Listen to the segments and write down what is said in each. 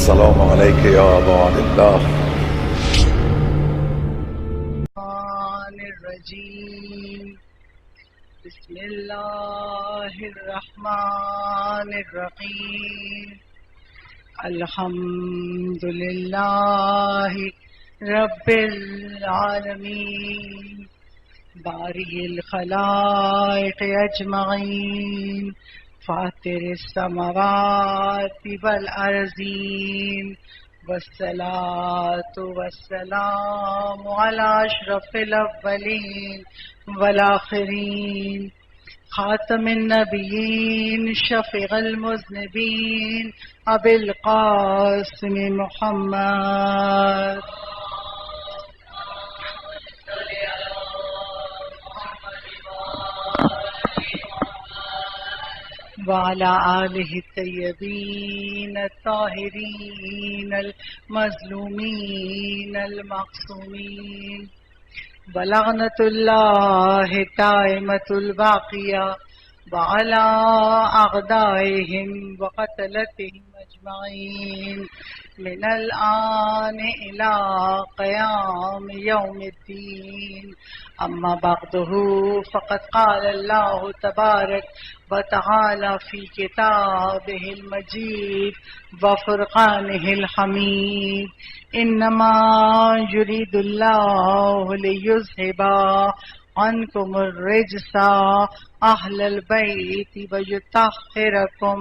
السلام عليك يا أبا عبد الله. الرجيم بسم الله الرحمن الرحيم الحمد لله رب العالمين بارئ الخلائق أجمعين فاطر السماوات والأرضين والصلاة والسلام على أشرف الأولين والآخرين خاتم النبيين شفيع المذنبين أبي القاسم محمد وعلى آله الطيبين الطاهرين المظلومين المعصومين ولعنة الله دائمة الباقية وعلى أعدائهم وقتلتهم أجمعين من الآن إلى قيام يوم الدين. أما بعده فقد قال الله تبارك وتعالى في كتابه المجيد وفرقانه الحميد إنما يريد الله ليذهب عنكم الرجس أهل البيت ويطهركم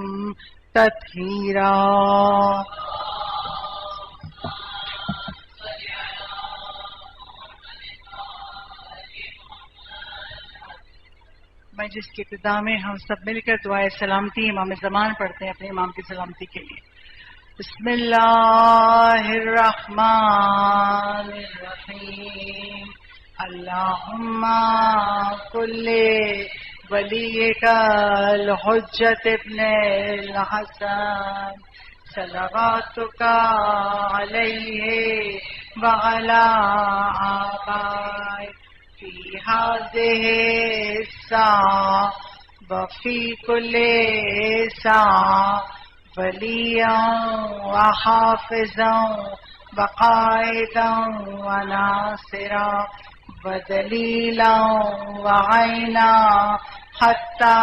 تطهيرا. میں جس کی ابتدا میں ہم سب مل کر دعائے سلامتی امام زمان پڑھتے ہیں اپنے امام کی سلامتی کے لیے. بسم اللہ الرحمن الرحیم اللہم کل ولیک الحجۃ ابن الحسن صلواتک علیہ وعلی آبائہ فی هذه الساعة وفي كل ساعة وليا وحافظا وقائدا وناصرا ودليلا وعينا حتى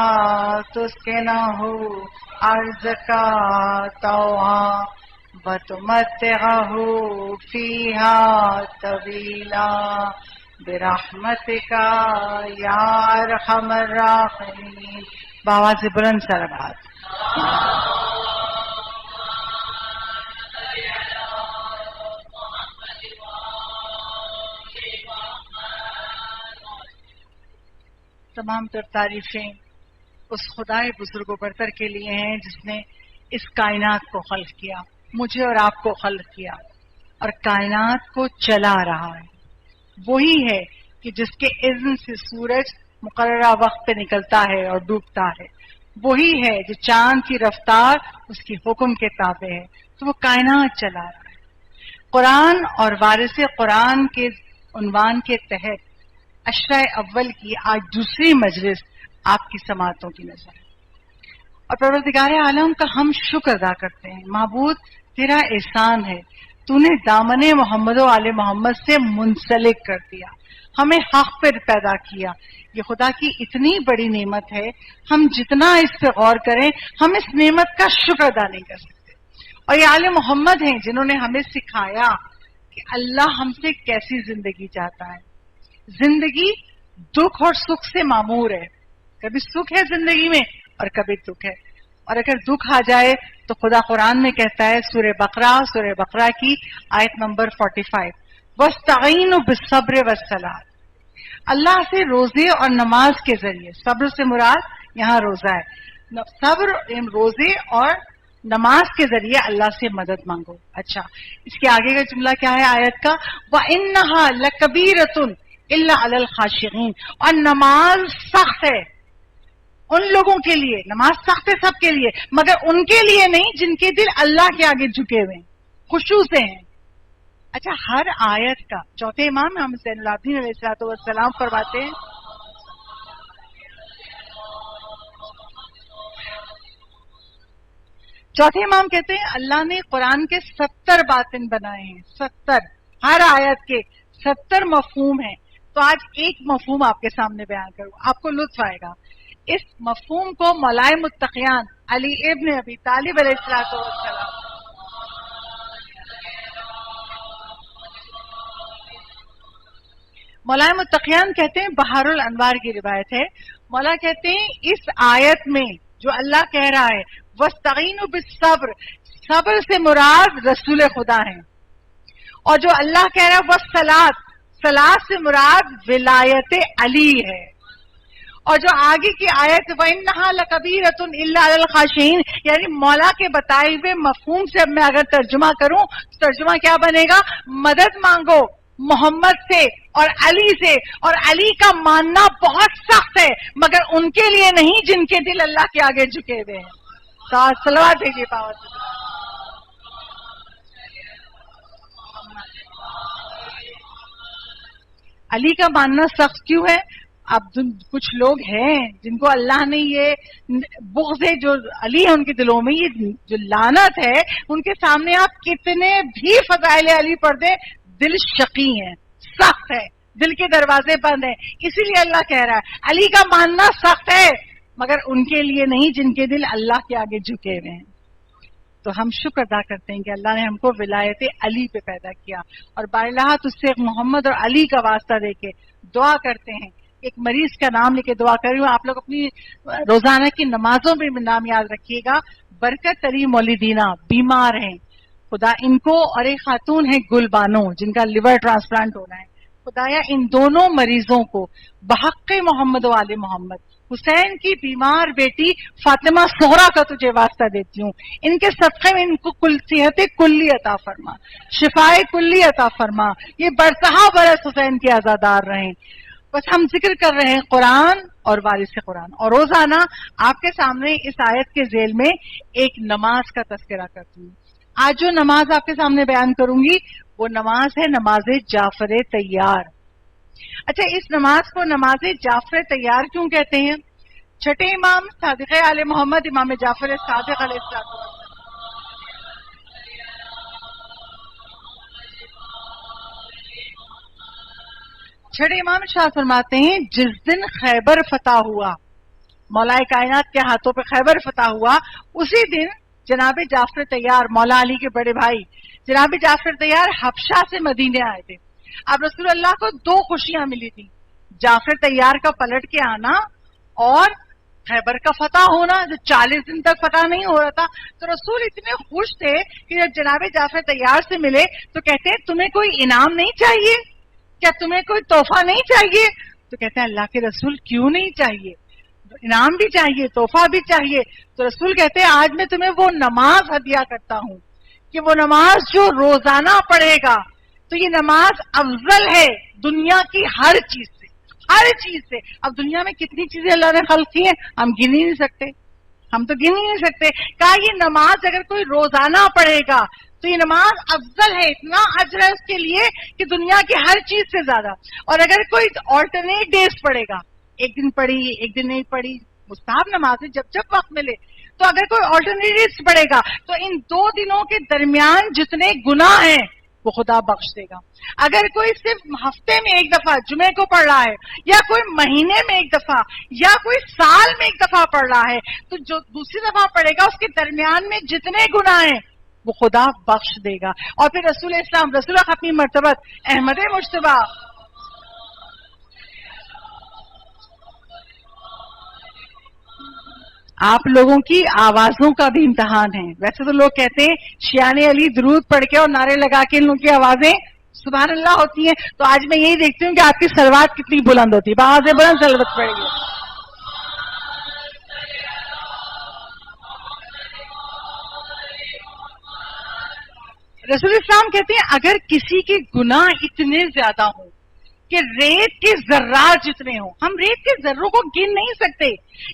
تسكنه أرضك طوعا وتمتعه فيها طويلا برحمتک یا ارحم الراحمین. بآواز بلند سلوات. تمام تر تعریفیں اس خدائے بزرگ و برتر کے لیے ہیں جس نے اس کائنات کو خلق کیا، مجھے اور آپ کو خلق کیا اور کائنات کو چلا رہا ہے. وہی ہے کہ جس کے اذن سے سورج مقررہ وقت پہ نکلتا ہے اور ڈوبتا ہے. وہی ہے جو چاند کی رفتار اس کی حکم کے تابع ہے. تو وہ کائنات چلا رہا ہے. قرآن اور وارث قرآن کے عنوان کے تحت عشرہ اول کی آج دوسری مجلس آپ کی سماعتوں کی نظر ہے. اور پروردگار عالم کا ہم شکر ادا کرتے ہیں. معبود تیرا احسان ہے، تو نے دامن محمد و آل محمد سے منسلک کر دیا، ہمیں حق پر پیدا کیا. یہ خدا کی اتنی بڑی نعمت ہے، ہم جتنا اس پہ غور کریں ہم اس نعمت کا شکر ادا نہیں کر سکتے. اور یہ آل محمد ہیں جنہوں نے ہمیں سکھایا کہ اللہ ہم سے کیسی زندگی چاہتا ہے. زندگی دکھ اور سکھ سے معمور ہے. کبھی سکھ ہے زندگی میں اور کبھی دکھ ہے. اور اگر دکھ آ جائے تو خدا قرآن میں کہتا ہے سورہ بقرہ کی آیت نمبر 45 وَاسْتَعِينُوا بِالصَّبْرِ وَالصَّلَاةِ. اللہ سے روزے اور نماز کے ذریعے، صبر سے مراد یہاں روزہ ہے، صبر روزے اور نماز کے ذریعے اللہ سے مدد مانگو. اچھا، اس کے آگے کا جملہ کیا ہے آیت کا؟ وَإِنَّهَا لَكَبِيرَةٌ إِلَّا عَلَى الْخَاشِعِينَ. اور نماز سخت ہے ان لوگوں کے لیے، نماز سخت ہے سب کے لیے مگر ان کے لیے نہیں جن کے دل اللہ کے آگے جھکے ہوئے ہیں، خشوع سے ہیں. اچھا، ہر آیت کا چوتھے امام محمد زین العابدین علیہ السلام فرماتے ہیں چوتھے امام کہتے ہیں اللہ نے قرآن کے 70 باطن بنائے ہیں، 70، ہر آیت کے 70 مفہوم ہیں. تو آج ایک مفہوم آپ کے سامنے بیان کروں، آپ کو لطف آئے گا. اس مفہوم کو مولائے متقیان علی ابن ابی طالب علیہ السلام، مولا متقیان کہتے ہیں، بہار الانوار کی روایت ہے، مولا کہتے ہیں اس آیت میں جو اللہ کہہ رہا ہے وَاسْتَعِينُوا بِالصَّبْرِ، صبر سے مراد رسول خدا ہیں، اور جو اللہ کہہ رہا ہے وَالصَّلَاةِ، صلاۃ سے مراد ولایت علی ہے. اور جو آگے کی آیت وَإِنَّهَا لَكَبِيرَةٌ إِلَّا عَلَى الْخَاشِعِينَ، یعنی مولا کے بتائے ہوئے مفہوم سے اب میں اگر ترجمہ کروں تو ترجمہ کیا بنے گا؟ مدد مانگو محمد سے اور علی سے، اور علی کا ماننا بہت سخت ہے مگر ان کے لیے نہیں جن کے دل اللہ کے آگے جھکے ہوئے ہیں. صلوات بھیجیے پاور سے. علی کا ماننا سخت کیوں ہے؟ اب کچھ لوگ ہیں جن کو اللہ نے یہ بغض ہے جو علی ہے ان کے دلوں میں، یہ جو لعنت ہے، ان کے سامنے آپ کتنے بھی فضائل علی پڑھ دیں دل شقی ہیں، سخت ہے، دل کے دروازے بند ہیں. اسی لیے اللہ کہہ رہا ہے علی کا ماننا سخت ہے مگر ان کے لیے نہیں جن کے دل اللہ کے آگے جھکے ہوئے ہیں. تو ہم شکر ادا کرتے ہیں کہ اللہ نے ہم کو ولایت علی پہ پیدا کیا، اور بارہا تجھ سے محمد اور علی کا واسطہ دے کے دعا کرتے ہیں. ایک مریض کا نام لے کے دعا کر رہی ہوں، آپ لوگ اپنی روزانہ کی نمازوں میں نام یاد رکھیے گا. برکت تری مولیدینہ بیمار ہیں، خدا ان کو، اور ایک خاتون ہے گل بانو جن کا لیور ٹرانسپلانٹ ہونا ہے، خدایا ان دونوں مریضوں کو بحق محمد و آل محمد، حسین کی بیمار بیٹی فاطمہ زہرا کا تجھے واسطہ دیتی ہوں، ان کے صدقے میں ان کو کل صحت کلی عطا فرما، شفائے کلی عطا فرما، یہ برسہا برس حسین کے عزادار رہیں. بس ہم ذکر کر رہے ہیں قرآن اور وارث قرآن، اور روزانہ آپ کے سامنے اس آیت کے ذیل میں ایک نماز کا تذکرہ کرتی ہوں. آج جو نماز آپ کے سامنے بیان کروں گی وہ نماز ہے نماز جعفر طیار. اچھا، اس نماز کو نماز جعفر طیار کیوں کہتے ہیں؟ چھٹے امام صادق آل محمد امام جعفر صادق علیہ السلام، چھٹے امام شاہ فرماتے ہیں جس دن خیبر فتح ہوا، مولا کائنات کے ہاتھوں پہ خیبر فتح ہوا، اسی دن جناب جعفر طیار مولا علی کے بڑے بھائی جناب جعفر طیار حبشہ سے مدینے آئے تھے. اب رسول اللہ کو دو خوشیاں ملی تھی، جعفر طیار کا پلٹ کے آنا اور خیبر کا فتح ہونا جو 40 دن تک فتح نہیں ہو رہا تھا. تو رسول اتنے خوش تھے کہ جب جناب جعفر طیار سے ملے تو کہتے ہیں تمہیں کوئی انعام نہیں چاہیے کیا؟ تمہیں کوئی تحفہ نہیں چاہیے؟ تو کہتے ہیں اللہ کے رسول کیوں نہیں چاہیے، انعام بھی چاہیے تحفہ بھی چاہیے. تو رسول کہتے ہیں آج میں تمہیں وہ نماز ہدیہ کرتا ہوں کہ وہ نماز جو روزانہ پڑھے گا تو یہ نماز افضل ہے دنیا کی ہر چیز سے، ہر چیز سے. اب دنیا میں کتنی چیزیں اللہ نے خلق کی ہیں ہم گن ہی نہیں سکتے، ہم تو گن ہی نہیں سکتے. کہا یہ نماز اگر کوئی روزانہ پڑھے گا تو یہ نماز افضل ہے، اتنا اجر ہے اس کے لیے کہ دنیا کی ہر چیز سے زیادہ. اور اگر کوئی آلٹرنیٹ ڈیز پڑھے گا، ایک دن پڑھی ایک دن نہیں پڑھی، مستحب نماز ہے جب جب وقت ملے، تو اگر کوئی آلٹرنیٹ ڈیز پڑھے گا تو ان 2 دنوں کے درمیان جتنے گناہ ہیں وہ خدا بخش دے گا. اگر کوئی صرف ہفتے میں ایک دفعہ جمعے کو پڑھ رہا ہے، یا کوئی مہینے میں ایک دفعہ، یا کوئی سال میں ایک دفعہ پڑھ رہا ہے، تو جو دوسری دفعہ پڑھے گا اس کے درمیان میں جتنے گناہ ہیں وہ خدا بخش دے گا. اور پھر رسول اسلام رسول ختمی مرتبت احمد مجتبیٰ آپ لوگوں کی آوازوں کا بھی امتحان ہے. ویسے تو لوگ کہتے ہیں شیان علی درود پڑھ کے اور نعرے لگا کے ان لوگوں کی آوازیں سبحان اللہ ہوتی ہیں، تو آج میں یہی دیکھتی ہوں کہ آپ کی صلوات کتنی بلند ہوتی ہے، بآواز بلند صلوات پڑے گی. رسول اسلام کہتے ہیں اگر کسی کے گناہ اتنے زیادہ ہوں کہ ریت کے ذرات جتنے ہوں، ہم ریت کے ذروں کو گن نہیں سکتے،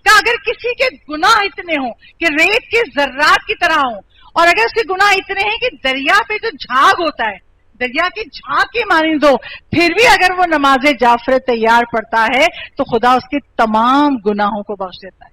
کہ اگر کسی کے گناہ اتنے ہوں کہ ریت کے ذرات کی طرح ہوں، اور اگر اس کے گناہ اتنے ہیں کہ دریا پہ جو جھاگ ہوتا ہے دریا کی جھاگ کے مانند ہو، پھر بھی اگر وہ نماز جعفر طیار پڑھتا ہے تو خدا اس کے تمام گناہوں کو بخش دیتا ہے.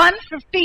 150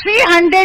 300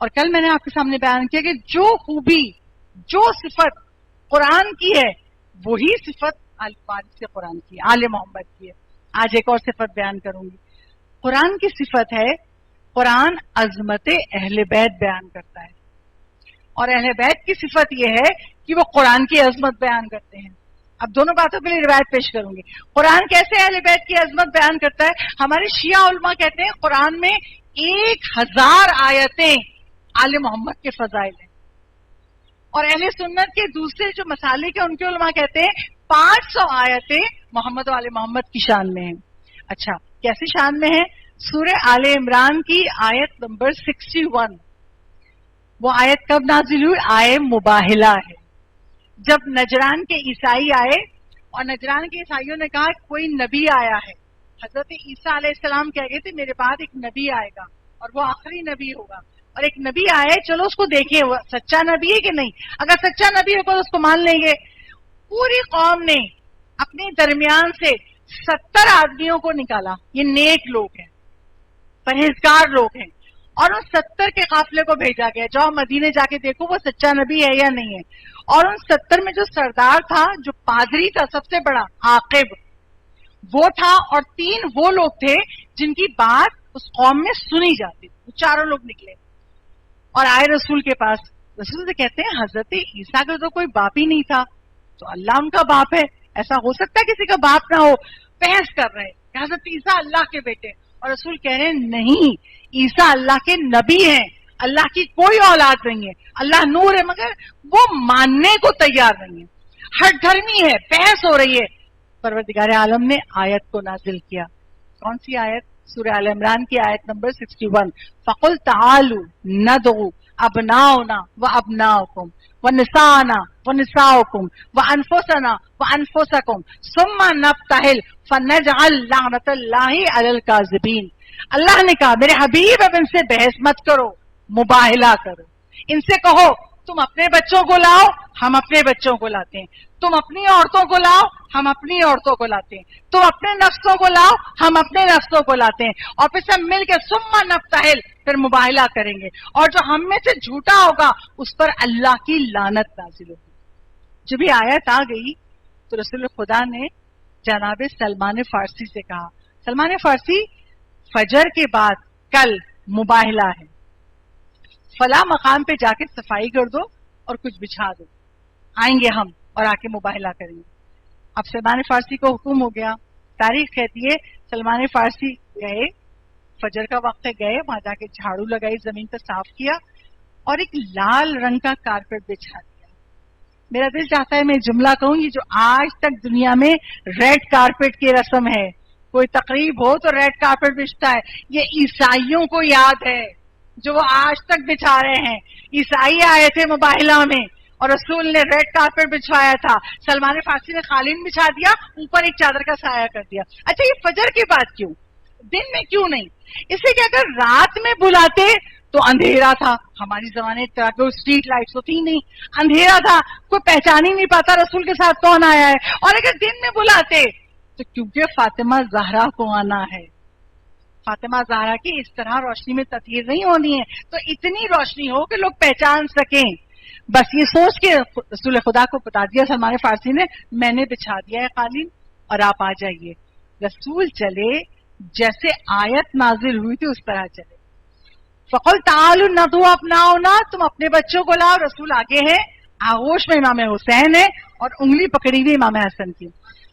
اور کل میں نے آپ کے سامنے بیان کیا کہ جو خوبی جو صفت قرآن کی ہے وہی صفت آل وارث قرآن کی ہے، آل محمد کی ہے. آج ایک اور صفت بیان کروں گی. قرآن کی صفت ہے، قرآن عظمت اہل بیت بیان کرتا ہے، اور اہل بیت کی صفت یہ ہے کہ وہ قرآن کی عظمت بیان کرتے ہیں. اب دونوں باتوں کے لیے روایت پیش کروں گی. قرآن کیسے اہل بیت کی عظمت بیان کرتا ہے؟ ہمارے شیعہ علماء کہتے ہیں قرآن میں 1000 آیتیں آل محمد کے فضائل ہیں، اور اہل سنت کے دوسرے جو مسالک ہیں ان کے علماء کہتے ہیں 500 آیتیں محمد و آل محمد کی شان میں ہیں. اچھا کیسی شان میں ہے؟ سورہ آل عمران کی آیت نمبر 61. وہ آیت کب نازل ہوئی؟ آیت مباہلہ ہے. جب نجران کے عیسائی آئے اور نجران کے عیسائیوں نے کہا کوئی نبی آیا ہے، حضرت عیسیٰ علیہ السلام کہہ گئے تھے میرے بعد ایک نبی آئے گا اور وہ آخری نبی ہوگا، اور ایک نبی آئے چلو اس کو دیکھیں وہ سچا نبی ہے کہ نہیں، اگر سچا نبی ہوگا تو اس کو مان لیں گے. پوری قوم نے اپنے درمیان سے 70 آدمیوں کو نکالا، یہ نیک لوگ ہیں، پرہیزگار لوگ ہیں، اور ان 70 کے قافلے کو بھیجا گیا جاؤ مدینے جا کے دیکھو وہ سچا نبی ہے یا نہیں ہے. اور ان 70 میں جو سردار تھا، جو پادری تھا سب سے بڑا عاقب وہ تھا، اور 3 وہ لوگ تھے جن کی بات اس قوم میں سنی جاتی تھی. وہ چاروں لوگ نکلے اور آئے رسول کے پاس. رسول سے کہتے ہیں حضرت عیسیٰ کا تو کوئی باپ ہی نہیں تھا، تو اللہ ان کا باپ ہے، ایسا ہو سکتا ہے کسی کا باپ نہ ہو؟ بحث کر رہے کہ حضرت عیسیٰ اللہ کے بیٹے، اور رسول کہہ رہے ہیں نہیں، عیسیٰ اللہ کے نبی ہیں، اللہ کی کوئی اولاد نہیں ہے، اللہ نور ہے، مگر وہ ماننے کو تیار نہیں ہے، ہٹ دھرمی ہے، بحث ہو رہی ہے. پروردگار عالم نے آیت کو نازل کیا. کون سی آیت؟ سورہ آل عمران کی آیت نمبر 61. فَقُلْ تَعَالُوا نَدْعُوا أَبْنَاءَنَا وَأَبْنَاءَكُمْ وَنِسَاءَنَا وَنِسَاءَكُمْ وَأَنفُسَنَا وَأَنفُسَكُمْ ثُمَّ نَبْتَهِلْ فَنَجْعَلْ لَعْنَةَ اللَّهِ عَلَى الْكَاذِبِينَ. اللہ نے کہا میرے حبیب اب ان سے بحث مت کرو، مباہلہ کرو. ان سے کہو تم اپنے بچوں کو لاؤ، ہم اپنے بچوں کو لاتے ہیں، تم اپنی عورتوں کو لاؤ، ہم اپنی عورتوں کو لاتے ہیں، تم اپنے نفسوں کو لاؤ، ہم اپنے نفسوں کو لاتے ہیں، اور پھر سب مل کے ثم نبتہل، پھر مباہلہ کریں گے، اور جو ہم میں سے جھوٹا ہوگا اس پر اللہ کی لعنت نازل ہوگی. جب یہ آیت آ گئی تو رسول خدا نے جناب سلمان فارسی سے کہا سلمان فارسی فجر کے بعد کل مباہلہ ہے، فلاں مقام پہ جا کے صفائی کر دو اور کچھ بچھا دو، آئیں گے ہم اور آ کے مباہلہ کریں گے. اب سلمان فارسی کو حکم ہو گیا. تاریخ کہتی ہے سلمان فارسی گئے، فجر کا وقت ہے، گئے وہاں جا کے جھاڑو لگائی، زمین پہ صاف کیا اور ایک لال رنگ کا کارپیٹ بچھا دیا. میرا دل چاہتا ہے میں جملہ کہوں گی جو آج تک دنیا میں ریڈ کارپیٹ کی رسم ہے، کوئی تقریب ہو تو ریڈ کارپیٹ بچھتا ہے. یہ عیسائیوں کو یاد ہے جو وہ آج تک بچھا رہے ہیں. عیسائی آئے تھے مباہلہ میں اور رسول نے ریڈ کارپیٹ بچھوایا تھا، سلمان فارسی نے قالین بچھا دیا، اوپر ایک چادر کا سایہ کر دیا. اچھا یہ فجر کی بات کیوں، دن میں کیوں نہیں؟ اس لیے کہ اگر رات میں بلاتے تو اندھیرا تھا، ہماری زمانے اسٹریٹ لائٹس ہوتی نہیں، اندھیرا تھا، کوئی پہچان ہی نہیں پاتا رسول کے ساتھ کون آیا ہے. اور اگر دن میں بلاتے تو کیونکہ فاطمہ زہرا کو آنا ہے، فاطمہ زہرا کی اس طرح روشنی میں تطہیر نہیں ہونی ہے، تو اتنی روشنی ہو کہ لوگ پہچان سکیں. بس یہ سوچ کے رسول خدا کو بتا دیا سلمان فارسی نے میں نے بچھا دیا ہے قالین اور آپ آ جائیے. رسول چلے جیسے آیت نازل ہوئی تھی اس طرح چلے. فقل تعالوا ندعو ابناءنا، تم اپنے بچوں کو لاؤ. رسول آگے ہے، آغوش میں امام حسین ہے اور انگلی پکڑی ہوئی امام حسن کی.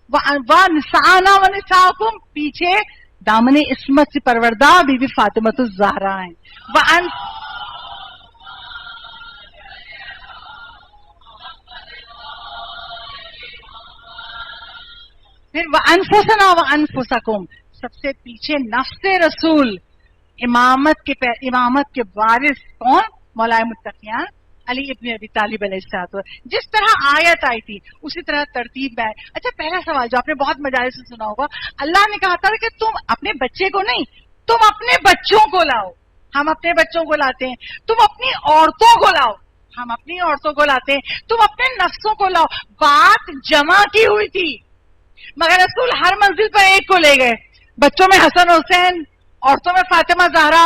وَنِسَاءَنَا وَنِسَاءَكُمْ، پیچھے دامن عصمت سے پروردہ بی بی فاطمۃ الزہرا ہیں. پھر وَأَنفُسَنَا وَأَنفُسَكُمْ، سب سے پیچھے نفس رسول، امامت کے وارث کون؟ مولا متقیان علی ابن ابی طالب علیہ السلام. جس طرح آیت آئی تھی اسی طرح ترتیب میں آئے. اچھا پہلا سوال جو آپ نے بہت مجالس سے سنا ہوگا، اللہ نے کہا تھا کہ تم اپنے بچے کو نہیں، تم اپنے بچوں کو لاؤ. ہم اپنے بچوں کو لاتے ہیں. تم اپنی عورتوں کو لاؤ، ہم اپنی عورتوں کو لاتے ہیں. تم اپنے نفسوں کو لاؤ. بات جمع کی ہوئی تھی مگر رسول ہر منزل پر ایک کو لے گئے. بچوں میں حسن حسین، عورتوں میں فاطمہ زہرا،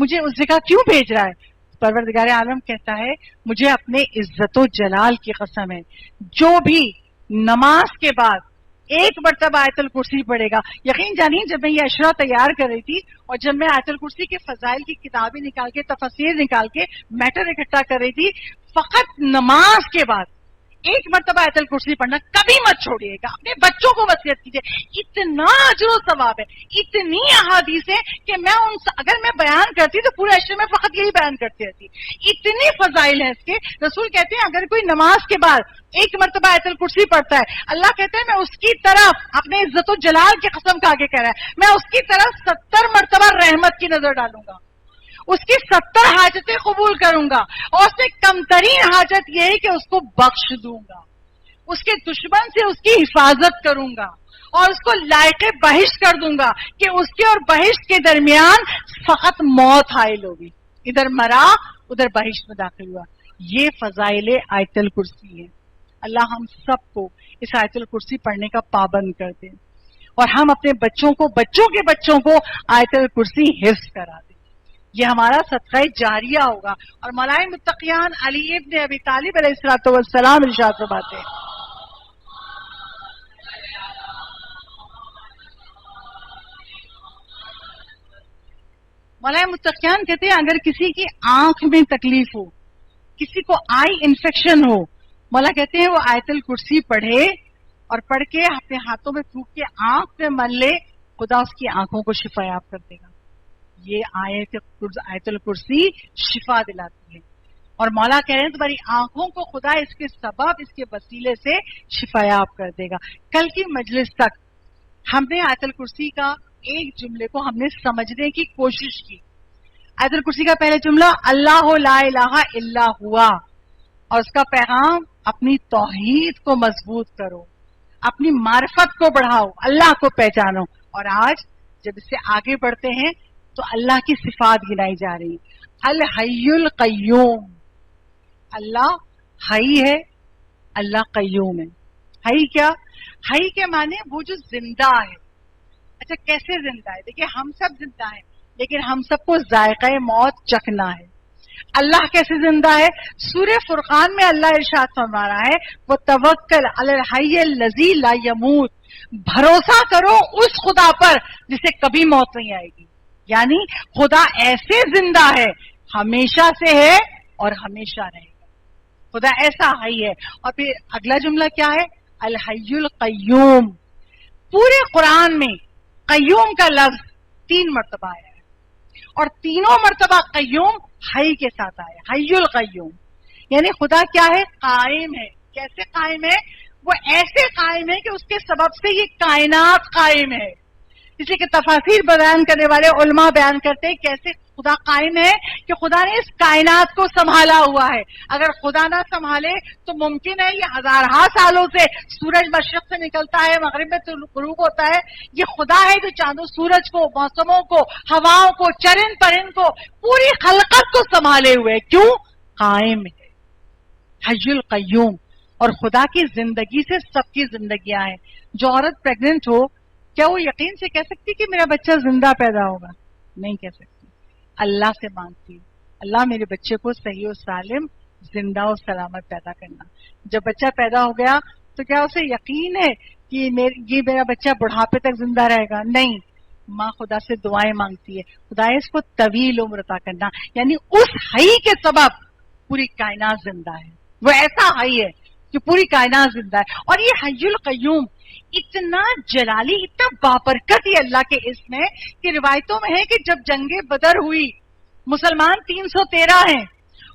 مجھے اس جگہ کیوں بھیج رہا ہے؟ پروردگار عالم کہتا ہے مجھے اپنے عزت و جلال کی قسم ہے، جو بھی نماز کے بعد ایک مرتبہ آیت الکرسی پڑھے گا. یقین جانیے جب میں یہ اشرا تیار کر رہی تھی اور جب میں آیت الکرسی کے فضائل کی کتابیں نکال کے تفسیر نکال کے میٹر اکٹھا کر رہی تھی، فقط نماز کے بعد ایک مرتبہ آیت الکرسی پڑھنا کبھی مت چھوڑیے گا. اپنے بچوں کو وصیت کیجیے. اتنا اجر و ثواب ہے، اتنی احادیث ہے کہ میں اگر میں بیان کرتی تو پورے عشرے میں فقط یہی بیان کرتی رہتی. اتنی فضائل ہیں اس کے. رسول کہتے ہیں اگر کوئی نماز کے بعد ایک مرتبہ آیت الکرسی پڑھتا ہے، اللہ کہتے ہیں میں اس کی طرف اپنے عزت و جلال کی قسم کھا کے کہہ رہا ہے میں اس کی طرف 70 مرتبہ رحمت کی نظر ڈالوں گا، اس کی 70 حاجتیں قبول کروں گا، اور اس سے کم ترین حاجت یہ ہے کہ اس کو بخش دوں گا، اس کے دشمن سے اس کی حفاظت کروں گا، اور اس کو لائق بہشت کر دوں گا کہ اس کے اور بہشت کے درمیان فقط موت حائل ہوگی. ادھر مرا ادھر بہشت میں داخل ہوا. یہ فضائل آیت الکرسی ہے. اللہ ہم سب کو اس آیت الکرسی پڑھنے کا پابند کر دے، اور ہم اپنے بچوں کو، بچوں کے بچوں کو آیت الکرسی حفظ کرا دیں. یہ ہمارا صدقہ جاریہ ہوگا. اور ملائے متقیان علی ابن ابی طالب علیہ الصلوۃ والسلام ارشاد فرماتے ہیں، ملائے متقیان کہتے ہیں اگر کسی کی آنکھ میں تکلیف ہو، کسی کو آئی انفیکشن ہو، مولا کہتے ہیں وہ آیت الکرسی پڑھے اور پڑھ کے اپنے ہاتھوں میں تھوک کے آنکھ پہ مل لے، خدا اس کی آنکھوں کو شفا یاب کر دے گا. یہ آیت الکرسی شفا دلاتی ہے. اور مولا کہہ رہے ہیں تمہاری آنکھوں کو خدا اس کے سبب، اس کے وسیلے سے شفا یاب کر دے گا. کل کی مجلس تک ہم نے آیت الکرسی کا ایک جملے کو ہم نے سمجھنے کی کوشش کی. آیت الکرسی کا پہلا جملہ اللہ لا الہ الا ہوا، اور اس کا پیغام اپنی توحید کو مضبوط کرو، اپنی معرفت کو بڑھاؤ، اللہ کو پہچانو. اور آج جب اس سے آگے بڑھتے ہیں تو اللہ کی صفات گنائی جا رہی ہیں. الحی القیوم، اللہ حی ہے، اللہ قیوم ہے. حی کیا؟ حی کے معنی وہ جو زندہ ہے. اچھا کیسے زندہ ہے؟ دیکھیں ہم سب زندہ ہیں لیکن ہم سب کو ذائقہ موت چکھنا ہے. اللہ کیسے زندہ ہے؟ سورہ فرقان میں اللہ ارشاد فرما رہا ہے وَتَوَكَّلْ عَلَى الْحَيِّ الَّذِي لَا يَمُوتُ، بھروسہ کرو اس خدا پر جسے کبھی موت نہیں آئے گی. یعنی خدا ایسے زندہ ہے، ہمیشہ سے ہے اور ہمیشہ رہے گا. خدا ایسا حی ہے. اور پھر اگلا جملہ کیا ہے؟ الحی القیوم. پورے قرآن میں قیوم کا لفظ 3 مرتبہ آیا ہے، اور تینوں مرتبہ قیوم حی کے ساتھ آیا. حی القیوم یعنی خدا کیا ہے؟ قائم ہے. کیسے قائم ہے؟ وہ ایسے قائم ہے کہ اس کے سبب سے یہ کائنات قائم ہے. اس لیے کہ تفاسیر بیان کرنے والے علماء بیان کرتے ہیں کیسے خدا قائم ہے کہ خدا نے اس کائنات کو سنبھالا ہوا ہے. اگر خدا نہ سنبھالے تو ممکن ہے یہ ہزارہا سالوں سے سورج مشرق سے نکلتا ہے، مغرب میں غروب ہوتا ہے. یہ خدا ہے جو چاند و سورج کو، موسموں کو، ہواؤں کو، چرند پرند کو، پوری خلقت کو سنبھالے ہوئے. کیوں؟ قائم ہے، حی القیوم. اور خدا کی زندگی سے سب کی زندگیاں ہیں. جو عورت پریگننٹ ہو کیا وہ یقین سے کہہ سکتی کہ میرا بچہ زندہ پیدا ہوگا؟ نہیں کہہ سکتی. اللہ سے مانگتی اللہ میرے بچے کو صحیح و سالم، زندہ و سلامت پیدا کرنا. جب بچہ پیدا ہو گیا تو کیا اسے یقین ہے کہ یہ میرا بچہ بڑھاپے تک زندہ رہے گا؟ نہیں. ماں خدا سے دعائیں مانگتی ہے خدا اس کو طویل عمر عطا کرنا. یعنی اس حی کے سبب پوری کائنات زندہ ہے. وہ ایسا حی ہے کہ پوری کائنات زندہ ہے. اور یہ حی القیوم اتنا جلالی، اتنا بابرکت یہ اللہ کے اسم ہے کہ روایتوں میں ہے کہ جب جنگ بدر ہوئی، مسلمان 313 ہیں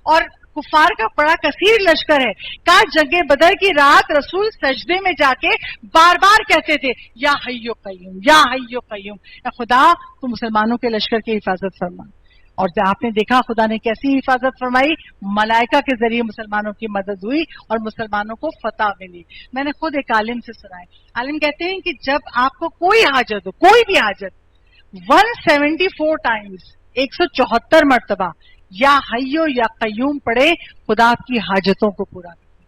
اور کفار کا بڑا کثیر لشکر ہے. کہا جنگ بدر کی رات رسول سجدے میں جا کے بار بار کہتے تھے یا حی قیوم، یا حی قیوم، اے خدا تو مسلمانوں کے لشکر کی حفاظت فرما. اور آپ نے دیکھا خدا نے کیسی حفاظت فرمائی، ملائکہ کے ذریعے مسلمانوں کی مدد ہوئی اور مسلمانوں کو فتح ملی. میں نے خود ایک عالم سے سنا ہے، عالم کہتے ہیں کہ جب آپ کو کوئی حاجت ہو، کوئی بھی حاجت، 174 ٹائمز، 174 مرتبہ یا حیو یا قیوم پڑھے، خدا آپ کی حاجتوں کو پورا کرے.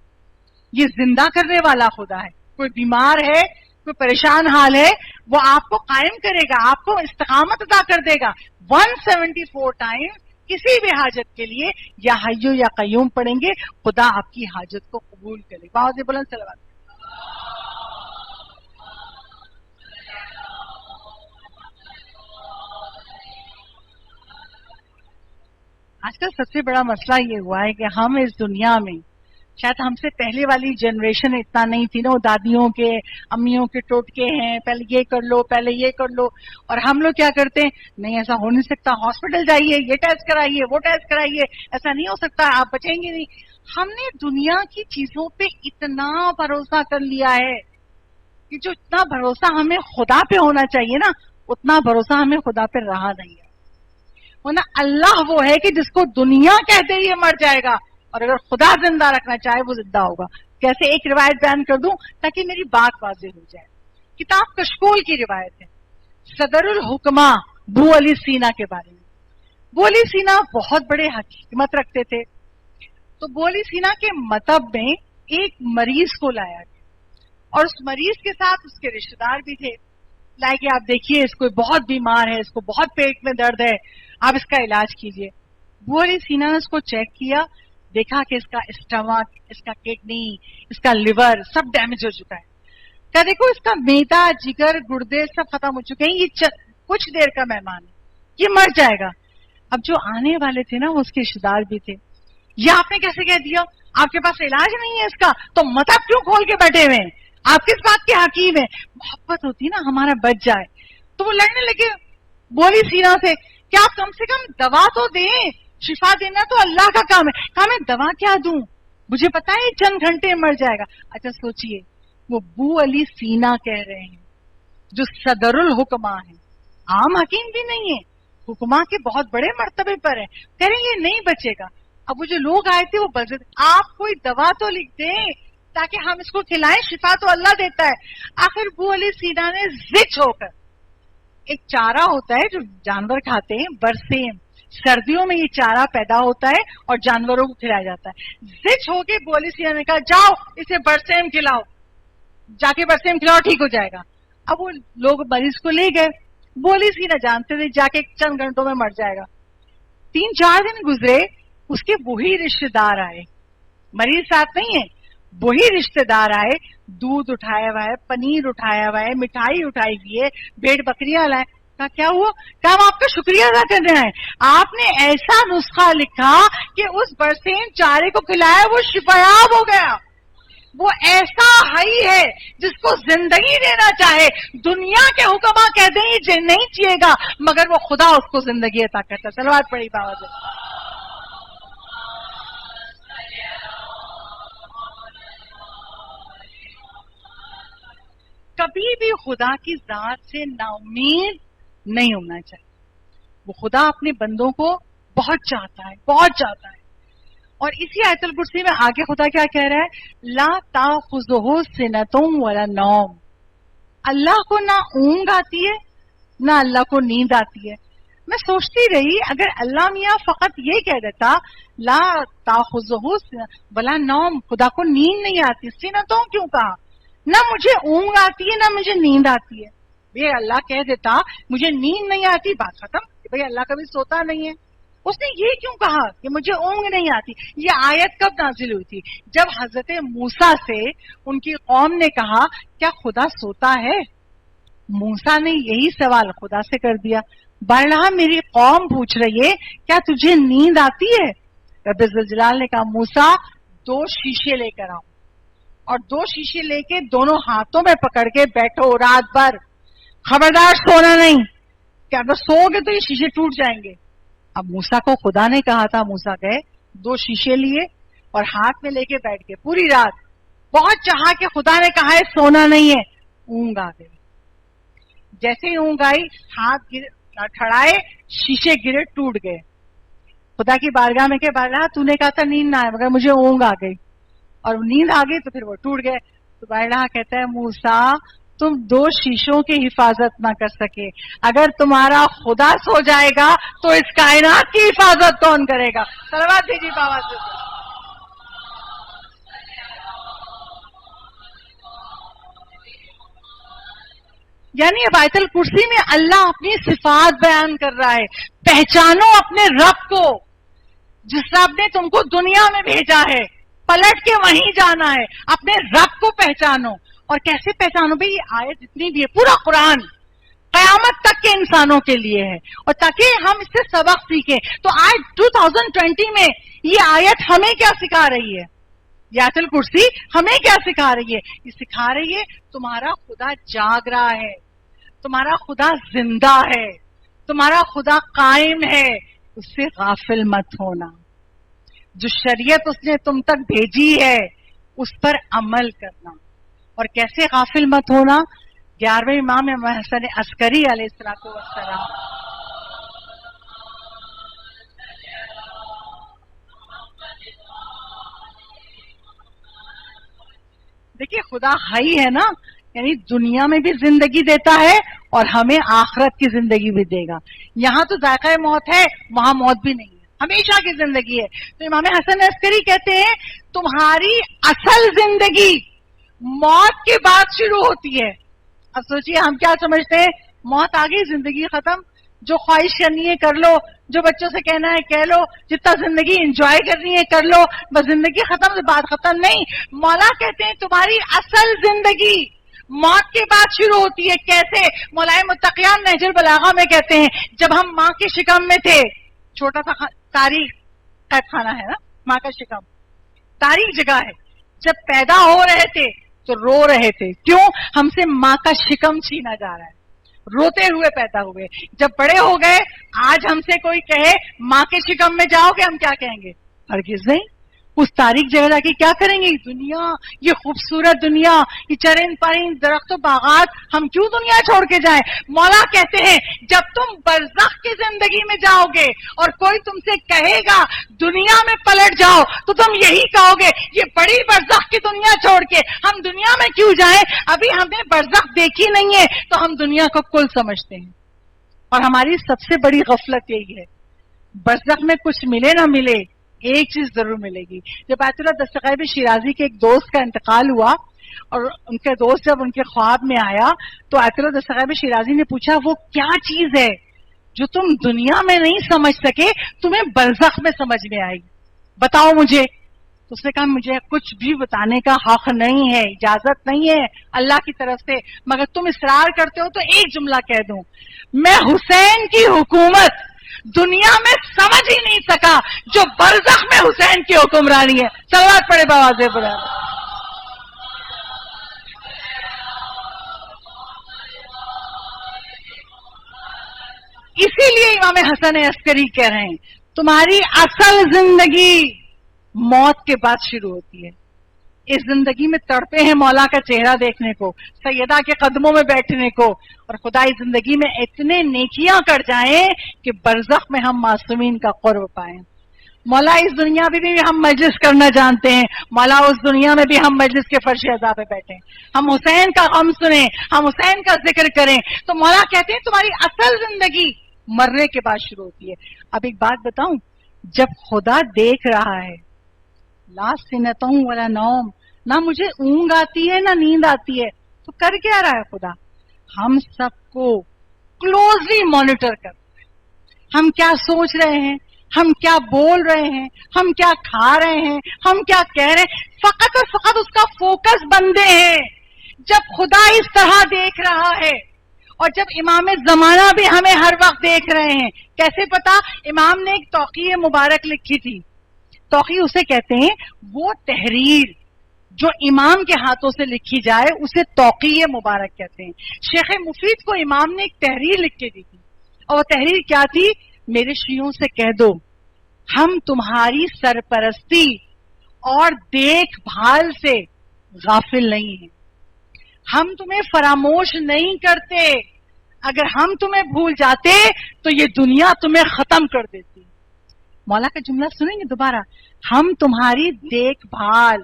یہ زندہ کرنے والا خدا ہے. کوئی بیمار ہے، کوئی پریشان حال ہے، وہ آپ کو قائم کرے گا، آپ کو استقامت عطا کر دے گا. 174 ٹائم کسی بھی حاجت کے لیے یا حیو یا قیوم پڑھیں گے، خدا آپ کی حاجت کو قبول کرے گا. بہت بلند صلوات. آج کل سب سے بڑا مسئلہ یہ ہوا ہے کہ ہم اس دنیا میں، شاید ہم سے پہلے والی جنریشن اتنا نہیں تھی نا، وہ دادیوں کے امیوں کے ٹوٹکے ہیں، پہلے یہ کر لو، پہلے یہ کر لو، اور ہم لوگ کیا کرتے ہیں، نہیں ایسا ہو نہیں سکتا، ہاسپٹل جائیے، یہ ٹیسٹ کرائیے، وہ ٹیسٹ کرائیے، ایسا نہیں ہو سکتا، آپ بچیں گے نہیں. ہم نے دنیا کی چیزوں پہ اتنا بھروسہ کر لیا ہے کہ جو اتنا بھروسہ ہمیں خدا پہ ہونا چاہیے نا، اتنا بھروسہ ہمیں خدا پہ رہا نہیں ہے. ورنہ اللہ وہ ہے کہ جس کو دنیا کہتے ہی مر جائے گا، اور اگر خدا زندہ رکھنا چاہے وہ زندہ ہوگا. کیسے ایک روایت بیان کر دوں تاکہ میری بات واضح ہو جائے. کتاب کشکول کی روایت ہے صدر الحکمہ بو علی سینا کے بارے میں. بو علی سینا بہت بڑے حکمت رکھتے تھے. تو بو علی سینا کے مطب میں ایک مریض کو لایا گیا، اور اس مریض کے ساتھ اس کے رشتے دار بھی تھے. لائے کہ آپ دیکھیے اس کو بہت بیمار ہے، اس کو بہت پیٹ میں درد ہے، آپ اس کا علاج کیجیے. بو علی سینا نے اس کو چیک کیا، دیکھا کہ اس کا اسٹمک، اس کا کڈنی، اس کا لیور سب ڈیمیج ہو چکا ہے. کیا دیکھو اس کا میدا، جگر، گردے سب ختم ہو چکے ہیں، یہ کچھ دیر کا مہمان ہے، یہ مر جائے گا. اب جو آنے والے تھے نا وہ اس کے رشتے دار بھی تھے. یہ آپ نے کیسے کہہ دیا؟ آپ کے پاس علاج نہیں ہے اس کا تو مطلب کیوں کھول کے بیٹھے ہوئے ہیں؟ آپ کس بات کے حکیم ہیں؟ محبت ہوتی نا ہمارا بچ جائے. تو وہ لڑنے لگے بولی سینا سے کہ آپ کم سے کم دوا تو دیں، شفا دینا تو اللہ کا کام ہے. کہا میں دوا کیا دوں، مجھے پتا ہے چند گھنٹے مر جائے گا. اچھا سوچئے، وہ بو علی سینا کہہ رہے ہیں جو صدر الحکمہ ہیں، عام حکیم بھی نہیں ہے، حکمہ کے بہت بڑے مرتبے پر ہے، کہہ رہے ہیں یہ نہیں بچے گا. اب وہ جو لوگ آئے تھے وہ بزد، آپ کوئی دوا تو لکھ دیں تاکہ ہم اس کو کھلائیں، شفا تو اللہ دیتا ہے. آخر بو علی سینا نے زچ ہو کر، ایک چارہ ہوتا ہے جو جانور کھاتے ہیں، برسیم، سردیوں میں یہ چارہ پیدا ہوتا ہے اور جانوروں کو کھلایا جاتا ہے. زچ ہو کے بو علی سینا نے کہا جاؤ اسے برسیم کھلاؤ، جا کے برسیم کھلاؤ ٹھیک ہو جائے گا. اب وہ لوگ مریض کو لے گئے، بو علی سینا جانتے تھے جا کے چند گھنٹوں میں مر جائے گا. 3-4 دن گزرے، اس کے وہی رشتے دار آئے، مریض ساتھ نہیں ہے، وہی رشتے دار آئے، دودھ اٹھایا ہوا ہے، پنیر اٹھایا ہوا ہے، مٹھائی اٹھائی ہوئی ہے، بھیڑ بکریاں لائے. کہا کیا ہوا؟ کہا ہم آپ کا شکریہ ادا کر رہے ہیں، آپ نے ایسا نسخہ لکھا کہ اس برسیم چارے کو کھلایا وہ شفایاب ہو گیا. وہ ایسا ہائی ہے جس کو زندگی دینا چاہے، دنیا کے حکما کہتے ہیں یہ نہیں چاہیے گا، مگر وہ خدا اس کو زندگی عطا کرتا. صلوات پڑھی بابا سے. کبھی بھی خدا کی ذات سے نا امید نہیں ہونا چاہیے. وہ خدا اپنے بندوں کو بہت چاہتا ہے، بہت چاہتا ہے. اور اسی آیت الکرسی میں آگے خدا کیا کہہ رہا ہے؟ لا تاخذہ سنۃ ولا نوم. اللہ کو نہ اونگ آتی ہے نہ اللہ کو نیند آتی ہے. میں سوچتی رہی اگر اللہ میاں فقط یہ کہہ دیتا لا تاخذہ ولا نوم، خدا کو نیند نہیں آتی، سنتوں کیوں کہا؟ نہ مجھے اونگ آتی ہے نہ مجھے نیند آتی ہے. بھئی اللہ کہہ دیتا مجھے نیند نہیں آتی، بات ختم. بھئی اللہ کبھی سوتا نہیں ہے. اس نے یہ کیوں کہا کہ مجھے اونگ نہیں آتی؟ یہ آیت کب نازل ہوئی تھی؟ جب حضرت موسیٰ سے ان کی قوم نے کہا کیا خدا سوتا ہے؟ موسیٰ نے یہی سوال خدا سے کر دیا. بہرحال میری قوم پوچھ رہی ہے کیا تجھے نیند آتی ہے؟ رب ذوالجلال نے کہا موسیٰ 2 شیشے لے کر آؤ، اور 2 شیشے لے کے دونوں ہاتھوں میں پکڑ کے بیٹھو رات بھر، خبردار سونا نہیں، کہ اگر سو گے تو یہ شیشے ٹوٹ جائیں گے. اب موسیٰ کو خدا نے کہا تھا، موسیٰ گئے 2 شیشے لیے اور ہاتھ میں لے کے بیٹھ کے پوری رات بہت چاہا کہ خدا نے کہا ہے سونا نہیں ہے. اونگ آ گئی. جیسے ہی اونگ آئی ہاتھ کھڑائے، شیشے گرے، ٹوٹ گئے. خدا کی بارگاہ میں کہ بارگاہ تو نے کہا تھا نیند نہ آئے، مگر مجھے اونگ آ گئی، اور نیند آ گئی تو پھر وہ ٹوٹ گئے. تو بارگاہ کہتا ہے موسیٰ تم 2 شیشوں کی حفاظت نہ کر سکے، اگر تمہارا خدا سو جائے گا تو اس کائنات کی حفاظت کون کرے گا؟ صلوات دیجیے بابا سے. یعنی اب آیت الکرسی میں اللہ اپنی صفات بیان کر رہا ہے. پہچانو اپنے رب کو، جس رب نے تم کو دنیا میں بھیجا ہے، پلٹ کے وہیں جانا ہے. اپنے رب کو پہچانو. اور کیسے پہچانو بھئی؟ یہ آیت جتنی بھی ہے، پورا قرآن قیامت تک کے انسانوں کے لیے ہے، اور تاکہ ہم اس سے سبق سیکھیں. تو آج 2020 میں یہ آیت ہمیں کیا سکھا رہی ہے؟ یہ آیت الکرسی ہمیں کیا سکھا رہی ہے؟ یہ سکھا رہی ہے تمہارا خدا جاگ رہا ہے، تمہارا خدا زندہ ہے، تمہارا خدا قائم ہے. اس سے غافل مت ہونا. جو شریعت اس نے تم تک بھیجی ہے اس پر عمل کرنا. اور کیسے غافل مت ہونا؟ 11ویں امام حسن عسکری علیہ السلام دیکھیے خدا حی ہے نا، یعنی دنیا میں بھی زندگی دیتا ہے اور ہمیں آخرت کی زندگی بھی دے گا. یہاں تو ذائقہ موت ہے، وہاں موت بھی نہیں ہے، ہمیشہ کی زندگی ہے. تو امام حسن عسکری کہتے ہیں تمہاری اصل زندگی موت کے بعد شروع ہوتی ہے. اب سوچئے ہم کیا سمجھتے ہیں؟ موت آ گئی زندگی ختم، جو خواہش کرنی ہے کر لو، جو بچوں سے کہنا ہے کہہ لو، جتنا زندگی انجوائے کرنی ہے کر لو، بس زندگی ختم سے بات ختم. نہیں، مولا کہتے ہیں تمہاری اصل زندگی موت کے بعد شروع ہوتی ہے. کیسے؟ مولا متقیان نہج البلاغہ میں کہتے ہیں جب ہم ماں کے شکم میں تھے، چھوٹا سا تاریخ قید خانہ ہے نا ماں کا شکم، تاریخ جگہ ہے. جب پیدا ہو رہے تھے تو رو رہے تھے. کیوں؟ ہم سے ماں کا شکم چھینا جا رہا ہے، روتے ہوئے پیدا ہوئے. جب بڑے ہو گئے، آج ہم سے کوئی کہے ماں کے شکم میں جاؤ گے، ہم کیا کہیں گے؟ ہرگز نہیں. اس تاریخ جگہ جا کے کیا کریں گے؟ دنیا، یہ خوبصورت دنیا، یہ چرند پرند درخت و باغات، ہم کیوں دنیا چھوڑ کے جائیں؟ مولا کہتے ہیں جب تم برزخ کی زندگی میں جاؤ گے اور کوئی تم سے کہے گا دنیا میں پلٹ جاؤ، تو تم یہی کہو گے یہ بڑی برزخ کی دنیا چھوڑ کے ہم دنیا میں کیوں جائیں؟ ابھی ہم نے برزخ دیکھی نہیں ہے تو ہم دنیا کو کل سمجھتے ہیں. اور ہماری سب سے بڑی غفلت یہی ہے، برزخ میں کچھ ملے نہ ملے، ایک چیز ضرور ملے گی. جب آیت اللہ دستغیب شیرازی کے ایک دوست کا انتقال ہوا اور ان کے دوست جب ان کے خواب میں آیا تو آیت اللہ دستغیب شیرازی نے پوچھا وہ کیا چیز ہے جو تم دنیا میں نہیں سمجھ سکے تمہیں برزخ میں سمجھ میں آئی، بتاؤ مجھے. تو اس نے کہا مجھے کچھ بھی بتانے کا حق نہیں ہے، اجازت نہیں ہے اللہ کی طرف سے، مگر تم اصرار کرتے ہو تو ایک جملہ کہہ دوں، میں حسین کی حکومت دنیا میں سمجھ ہی نہیں سکا جو برزخ میں حسین کی حکمرانی ہے. صلوات پڑھے بواز بڑا. اسی لیے امام حسن عسکری کہہ رہے ہیں تمہاری اصل زندگی موت کے بعد شروع ہوتی ہے. اس زندگی میں تڑپے ہیں مولا کا چہرہ دیکھنے کو، سیدہ کے قدموں میں بیٹھنے کو، اور خدا اس زندگی میں اتنے نیکیاں کر جائیں کہ برزخ میں ہم معصومین کا قرب پائیں. مولا اس دنیا میں بھی ہم مجلس کرنا جانتے ہیں، مولا اس دنیا میں بھی ہم مجلس کے فرش اعضاء پہ بیٹھیں، ہم حسین کا غم سنیں، ہم حسین کا ذکر کریں. تو مولا کہتے ہیں تمہاری اصل زندگی مرنے کے بعد شروع ہوتی ہے. اب ایک بات بتاؤں، جب خدا دیکھ رہا ہے لا سنتوں ولا نوم، نہ مجھے اونگ آتی ہے نہ نیند آتی ہے، تو کر کیا رہا ہے خدا؟ ہم سب کو کلوزلی مانیٹر کرتا ہے. ہم کیا سوچ رہے ہیں، ہم کیا بول رہے ہیں، ہم کیا کھا رہے ہیں، ہم کیا کہہ رہے ہیں، فقط اور فقط اس کا فوکس بندے ہیں. جب خدا اس طرح دیکھ رہا ہے اور جب امام زمانہ بھی ہمیں ہر وقت دیکھ رہے ہیں، کیسے پتا؟ امام نے ایک توقیع مبارک لکھی تھی. توقیع اسے کہتے ہیں وہ تحریر جو امام کے ہاتھوں سے لکھی جائے اسے توقیع مبارک کہتے ہیں. شیخ مفید کو امام نے ایک تحریر لکھ کے دی تھی، اور وہ تحریر کیا تھی؟ میرے شیعوں سے کہہ دو ہم تمہاری سرپرستی اور دیکھ بھال سے غافل نہیں ہیں، ہم تمہیں فراموش نہیں کرتے، اگر ہم تمہیں بھول جاتے تو یہ دنیا تمہیں ختم کر دیتی. مولا کا جملہ سنیں گے دوبارہ، ہم تمہاری دیکھ بھال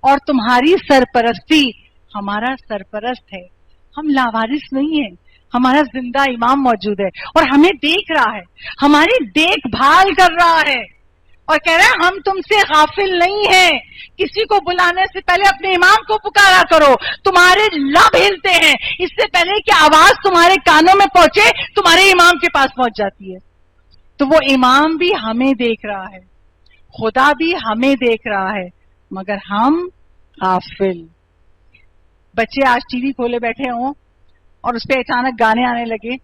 اور تمہاری سرپرستی، ہمارا سرپرست ہے، ہم لاوارث نہیں ہیں، ہمارا زندہ امام موجود ہے اور ہمیں دیکھ رہا ہے، ہماری دیکھ بھال کر رہا ہے. اور کہہ رہے ہیں ہم تم سے غافل نہیں ہیں، کسی کو بلانے سے پہلے اپنے امام کو پکارا کرو، تمہارے لب ہلتے ہیں اس سے پہلے کہ آواز تمہارے کانوں میں پہنچے تمہارے امام کے پاس پہنچ جاتی ہے. تو وہ امام بھی ہمیں دیکھ رہا ہے، خدا بھی ہمیں دیکھ رہا ہے، مگر ہم غافل. بچے آج ٹی وی کھولے بیٹھے ہوں اور اس پہ اچانک گانے آنے لگے،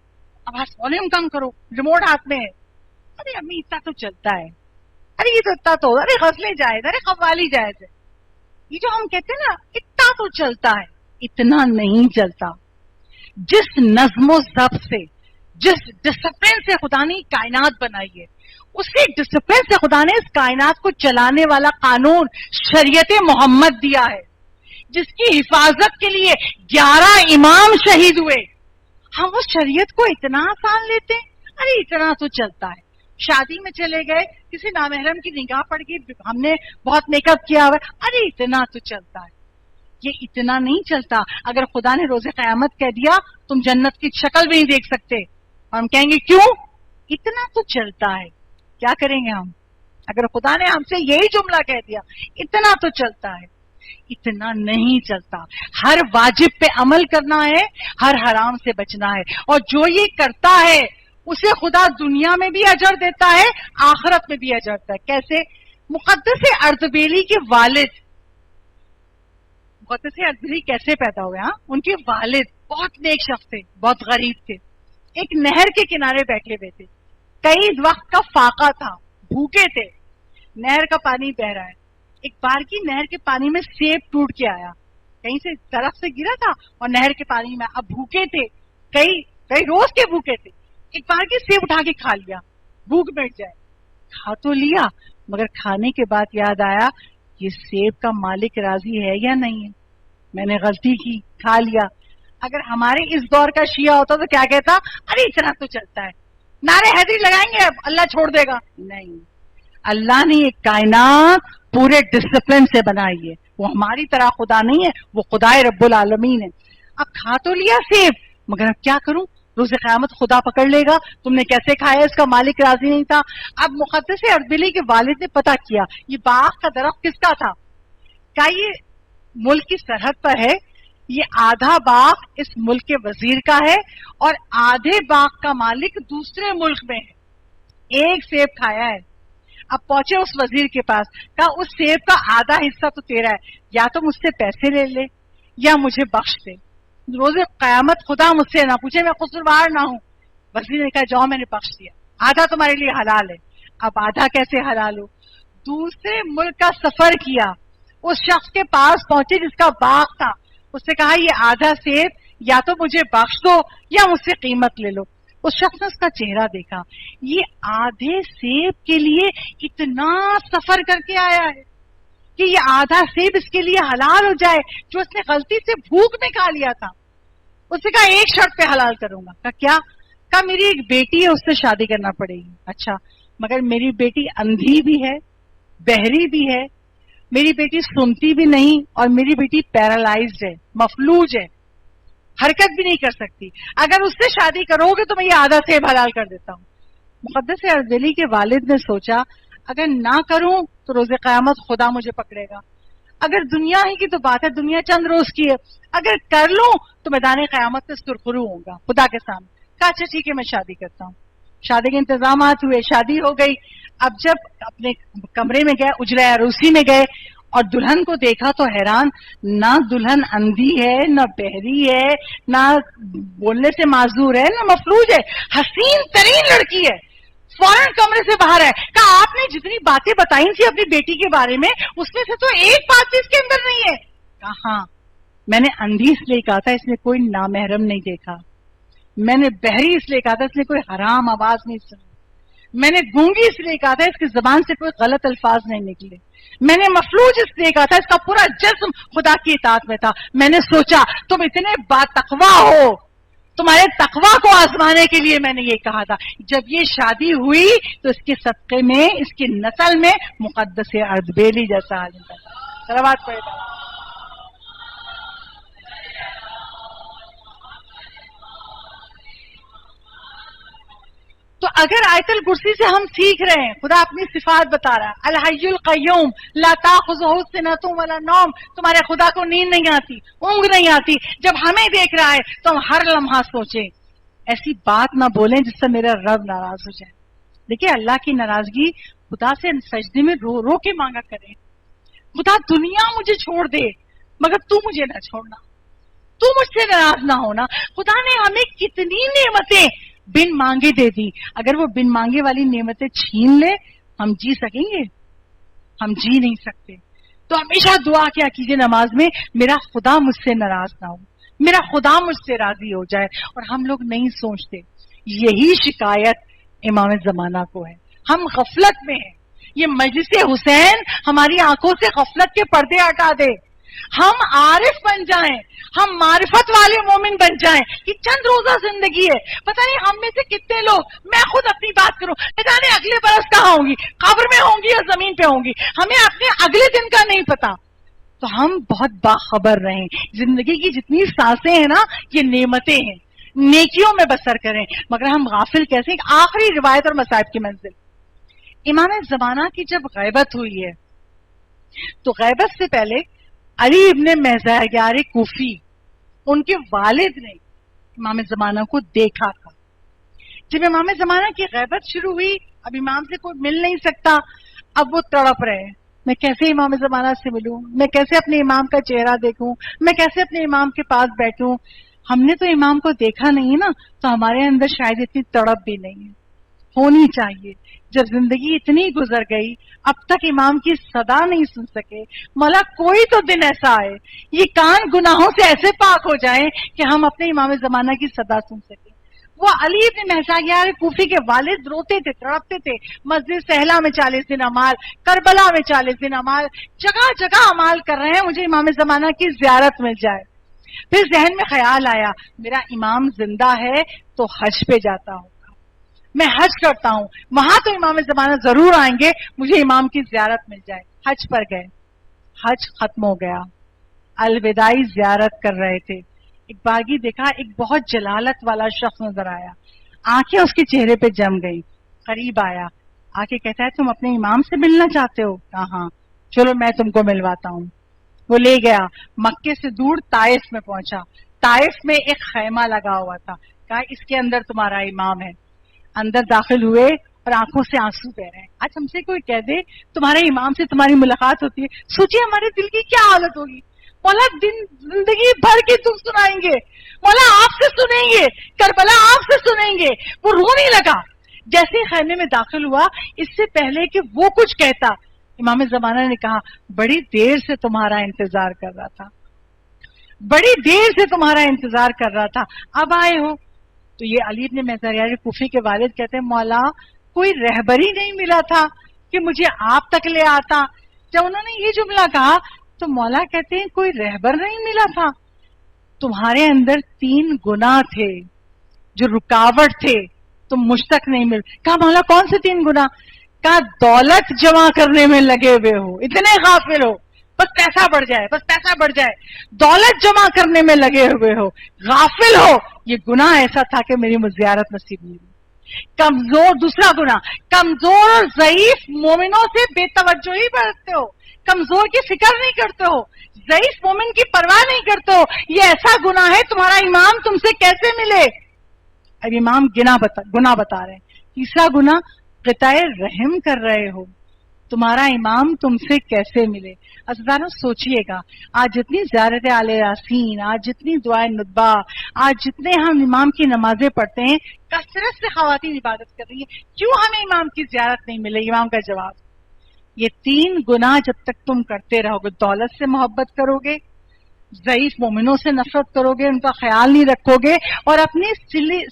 اب والیوم کم کرو، ریموٹ ہاتھ میں ہے، ارے امی اتنا تو چلتا ہے، ارے یہ تو اتنا تو، ارے غزلیں جائز، ارے قوالی جائز ہے. یہ جو ہم کہتے ہیں نا اتنا تو چلتا ہے، اتنا نہیں چلتا. جس نظم و ضبط سے، جس ڈسپلن سے خدا نے کائنات بنائی ہے، اسی ڈسپلن سے خدا نے اس کائنات کو چلانے والا قانون شریعت محمد دیا ہے، جس کی حفاظت کے لیے 11 امام شہید ہوئے. ہم اس شریعت کو اتنا آسان لیتے ہیں، ارے اتنا تو چلتا ہے. شادی میں چلے گئے، کسی نامحرم کی نگاہ پڑ گئی، ہم نے بہت میک اپ کیا ہوا، ارے اتنا تو چلتا ہے. یہ اتنا نہیں چلتا. اگر خدا نے روز قیامت کہہ دیا تم جنت کی شکل بھی نہیں دیکھ سکتے، اور ہم کہیں گے کیوں؟ اتنا تو چلتا ہے. کیا کریں گے ہم اگر خدا نے ہم سے یہی جملہ کہہ دیا اتنا تو چلتا ہے؟ اتنا نہیں چلتا. ہر واجب پہ عمل کرنا ہے، ہر حرام سے بچنا ہے، اور جو یہ کرتا ہے اسے خدا دنیا میں بھی اجر دیتا ہے، آخرت میں بھی اجر دیتا ہے. کیسے؟ مقدس اردبیلی کے والد، مقدس اردبیلی کیسے پیدا ہوئے؟ ہاں، ان کے والد بہت نیک شخص تھے، بہت غریب تھے، ایک نہر کے کنارے بیٹھے ہوئے تھے، کئی وقت کا فاقہ تھا، بھوکے تھے، نہر کا پانی بہ رہا ہے. ایک بار کی نہر کے پانی میں سیب ٹوٹ کے آیا، کہیں سے درخت سے گرا تھا اور نہر کے پانی میں. اب بھوکے تھے، کئی روز کے بھوکے تھے، ایک بار کی سیب اٹھا کے کھا لیا، بھوک بیٹھ جائے. کھا تو لیا مگر کھانے کے بعد یاد آیا یہ سیب کا مالک راضی ہے یا نہیں ہے، میں نے غلطی کی، کھا لیا. اگر ہمارے اس دور کا شیعہ ہوتا تو کیا کہتا؟ ارے اتنا تو چلتا ہے، نعرے حیدری لگائیں گے اب اللہ چھوڑ دے گا. نہیں، اللہ نے یہ کائنات پورے ڈسپلن سے بنائی ہے. وہ ہماری طرح خدا نہیں ہے، وہ خدا رب العالمین ہے. اب کھا تو لیا سیب، مگر اب کیا کروں؟ روز قیامت خدا پکڑ لے گا، تم نے کیسے کھایا، اس کا مالک راضی نہیں تھا. اب مقدس اردبیلی کے والد نے پتہ کیا یہ باغ کا درخت کس کا تھا. کیا یہ ملک کی سرحد پر ہے؟ یہ آدھا باغ اس ملک کے وزیر کا ہے اور آدھے باغ کا مالک دوسرے ملک میں ہے. ایک سیب کھایا ہے. اب پہنچے اس وزیر کے پاس، کہا اس سیب کا آدھا حصہ تو تیرا ہے، یا تو مجھ سے پیسے لے لے یا مجھے بخش دے. روز قیامت خدا مجھ سے نہ پوچھے، میں قصوروار نہ ہوں. وزیر نے کہا جاؤ میں نے بخش دیا، آدھا تمہارے لیے حلال ہے. اب آدھا کیسے حلال ہو؟ دوسرے ملک کا سفر کیا، اس شخص کے پاس پہنچے جس کا باغ تھا، اس سے کہا یہ آدھا سیب یا تو مجھے بخش دو یا مجھ سے قیمت لے لو. اس شخص نے اس کا چہرہ دیکھا، یہ آدھے سیب کے لیے اتنا سفر کر کے آیا ہے کہ یہ آدھا سیب اس کے لیے حلال ہو جائے جو اس نے غلطی سے بھوک میں کھا لیا تھا. اس نے کہا ایک شرط پہ حلال کروں گا. کہا کیا؟ کہا میری ایک بیٹی ہے، اس سے شادی کرنا پڑے گی. اچھا، مگر میری بیٹی اندھی بھی ہے، بہری بھی ہے، میری بیٹی سنتی بھی نہیں، اور میری بیٹی پیرالائزڈ ہے، مفلوج ہے، حرکت بھی نہیں کر سکتی. اگر اس سے شادی کرو گے تو میں یہ آدھا سیب حلال کر دیتا ہوں. مقدس اردبیلی کے والد نے سوچا اگر نہ کروں تو روز قیامت خدا مجھے پکڑے گا. اگر دنیا ہی کی تو بات ہے، دنیا چند روز کی ہے، اگر کر لوں تو میدان قیامت میں سرخرو ہوں گا خدا کے سامنے. کہا اچھا ٹھیک ہے میں شادی کرتا ہوں. شادی کے انتظامات ہوئے، شادی ہو گئی. اب جب اپنے کمرے میں گئے، اجرا عروسی میں گئے اور دلہن کو دیکھا تو حیران، نہ دلہن اندھی ہے، نہ بہری ہے، نہ بولنے سے معذور ہے، نہ مفلوج ہے، حسین ترین لڑکی ہے. فوراً کمرے سے باہر ہے. کہا آپ نے جتنی باتیں بتائی تھی اپنی بیٹی کے بارے میں اس میں سے تو ایک بات بھی اس کے اندر نہیں ہے. کہا ہاں، میں نے اندھی اس لیے کہا تھا اس نے کوئی نامحرم نہیں دیکھا، میں نے بہری اس لیے کہا تھا اس نے کوئی حرام آواز نہیں سنی، میں نے گونگی اس لیے کہا تھا اس کی زبان سے کوئی غلط الفاظ نہیں نکلے، میں نے مفلوج اس لیے کہا تھا اس کا پورا جسم خدا کی اطاعت میں تھا. میں نے سوچا تم اتنے با تقویٰ ہو، تمہارے تقویٰ کو آزمانے کے لیے میں نے یہ کہا تھا. جب یہ شادی ہوئی تو اس کے صدقے میں، اس کی نسل میں مقدس اردبیلی جیسا عالم پیدا. صلوات پڑھے گا. تو اگر آیت الکرسی سے ہم سیکھ رہے ہیں، خدا اپنی صفات بتا رہا ہے، الحی القیوم لا تاخذہ سنۃ ولا نوم، تمہارے خدا کو نیند نہیں آتی، اونگ نہیں آتی، جب ہمیں دیکھ رہا ہے تو ہم ہر لمحہ سوچیں ایسی بات نہ بولیں جس سے میرا رب ناراض ہو جائے. دیکھیے اللہ کی ناراضگی خدا سے سجدے میں رو رو کے مانگا کریں، خدا دنیا مجھے چھوڑ دے مگر تو مجھے نہ چھوڑنا، تو مجھ سے ناراض نہ ہونا. خدا نے ہمیں کتنی نعمتیں بن مانگے دے دی، اگر وہ بن مانگے والی نعمتیں چھین لے ہم جی سکیں گے؟ ہم جی نہیں سکتے. تو ہمیشہ دعا کیا کیجیے نماز میں، میرا خدا مجھ سے ناراض نہ ہو، میرا خدا مجھ سے راضی ہو جائے. اور ہم لوگ نہیں سوچتے، یہی شکایت امام زمانہ کو ہے. ہم غفلت میں ہیں. یہ مجلس حسین ہماری آنکھوں سے غفلت کے پردے ہٹا دے، ہم عارف بن جائیں، ہم معرفت والے مومن بن جائیں. یہ چند روزہ زندگی ہے. پتہ نہیں ہم میں سے کتنے لوگ، میں خود اپنی بات کروں، نہ جانے اگلے برس کہاں ہوں گی، قبر میں ہوں گی یا زمین پہ ہوں گی، ہمیں اپنے اگلے دن کا نہیں پتا. تو ہم بہت باخبر رہیں. زندگی کی جتنی سانسیں ہیں نا یہ نعمتیں ہیں، نیکیوں میں بسر کریں. مگر ہم غافل کیسے؟ ایک آخری روایت اور مصائب کی منزل. امام زمانہ کی جب غیبت ہوئی ہے تو غیبت سے پہلے علی ابن مہزیار کوفی، ان کے والد نے امام زمانہ کو دیکھا تھا. جب امام زمانہ کی غیبت شروع ہوئی، اب امام سے کوئی مل نہیں سکتا، اب وہ تڑپ رہے ہیں، میں کیسے امام زمانہ سے ملوں، میں کیسے اپنے امام کا چہرہ دیکھوں، میں کیسے اپنے امام کے پاس بیٹھوں. ہم نے تو امام کو دیکھا نہیں نا، تو ہمارے اندر شاید اتنی تڑپ بھی نہیں ہے. ہونی چاہیے. جب زندگی اتنی گزر گئی اب تک امام کی صدا نہیں سن سکے، مولا کوئی تو دن ایسا آئے یہ کان گناہوں سے ایسے پاک ہو جائیں کہ ہم اپنے امام زمانہ کی صدا سن سکیں. وہ علی بن مہزیار کوفی کے والد روتے تھے، تڑپتے تھے. مسجد سہلا میں 40 دن اعمال، کربلا میں 40 دن اعمال، جگہ جگہ اعمال کر رہے ہیں مجھے امام زمانہ کی زیارت مل جائے. پھر ذہن میں خیال آیا میرا امام زندہ ہے تو حج پہ جاتا ہوں، میں حج کرتا ہوں، وہاں تو امام زمانہ ضرور آئیں گے، مجھے امام کی زیارت مل جائے. حج پر گئے، حج ختم ہو گیا، الوداعی زیارت کر رہے تھے. ایک باغی دیکھا، ایک بہت جلالت والا شخص نظر آیا، آنکھیں اس کے چہرے پہ جم گئی. قریب آیا، آ کے کہتا ہے تم اپنے امام سے ملنا چاہتے ہو؟ کہا ہاں. چلو میں تم کو ملواتا ہوں. وہ لے گیا، مکے سے دور طائف میں پہنچا. طائف میں ایک خیمہ لگا ہوا تھا، کہا اس کے اندر تمہارا امام ہے. اندر داخل ہوئے اور آنکھوں سے آنسو بہ رہے ہیں. آج ہم سے کوئی کہہ دے تمہارے امام سے تمہاری ملاقات ہوتی ہے، سوچیے ہمارے دل کی کیا حالت ہوگی. مولا زندگی بھر کی تم سنائیں گے، مولا آپ سے سنیں گے، کربلا آپ سے سنیں گے. وہ رونے لگا. جیسے ہی خیمے میں داخل ہوا، اس سے پہلے کہ وہ کچھ کہتا امام زمانہ نے کہا بڑی دیر سے تمہارا انتظار کر رہا تھا، بڑی دیر سے تمہارا انتظار کر رہا تھا، اب آئے ہو. تو یہ علی بن مہزیار کوفی کے والد کہتے ہیں مولا کوئی رہبری نہیں ملا تھا کہ مجھے آپ تک لے آتا. جب انہوں نے یہ جملہ کہا تو مولا کہتے ہیں کوئی رہبر نہیں ملا تھا، تمہارے اندر 3 گناہ تھے جو رکاوٹ تھے، تم مجھ تک نہیں مل. کہا مولا کون سے 3 گناہ؟ کہا دولت جمع کرنے میں لگے ہوئے ہو، اتنے غافل ہو، بس پیسہ بڑھ جائے، بس پیسہ بڑھ جائے، دولت جمع کرنے میں لگے ہوئے ہو، غافل ہو. یہ گناہ ایسا تھا کہ میری زیارت نصیب نہیں ہوئی. کمزور، دوسرا گناہ، کمزور اور ضعیف مومنوں سے بے توجہی برتتے ہو، کمزور کی فکر نہیں کرتے ہو، ضعیف مومن کی پرواہ نہیں کرتے ہو. یہ ایسا گناہ ہے تمہارا امام تم سے کیسے ملے. اب امام گناہ بتا رہے ہیں. تیسرا گناہ قطع رحم کر رہے ہو، تمہارا امام تم سے کیسے ملے. عزیزانو سوچئے گا، آج جتنی زیارت آل یاسین، آج جتنی دعائے ندبہ، آج جتنے ہم امام کی نمازیں پڑھتے ہیں، کثرت سے خواتین عبادت کر رہی ہیں، کیوں ہمیں امام کی زیارت نہیں ملے؟ امام کا جواب یہ 3 گناہ جب تک تم کرتے رہو گے، دولت سے محبت کرو گے، ضعیف مومنوں سے نفرت کرو گے، ان کا خیال نہیں رکھو گے، اور اپنی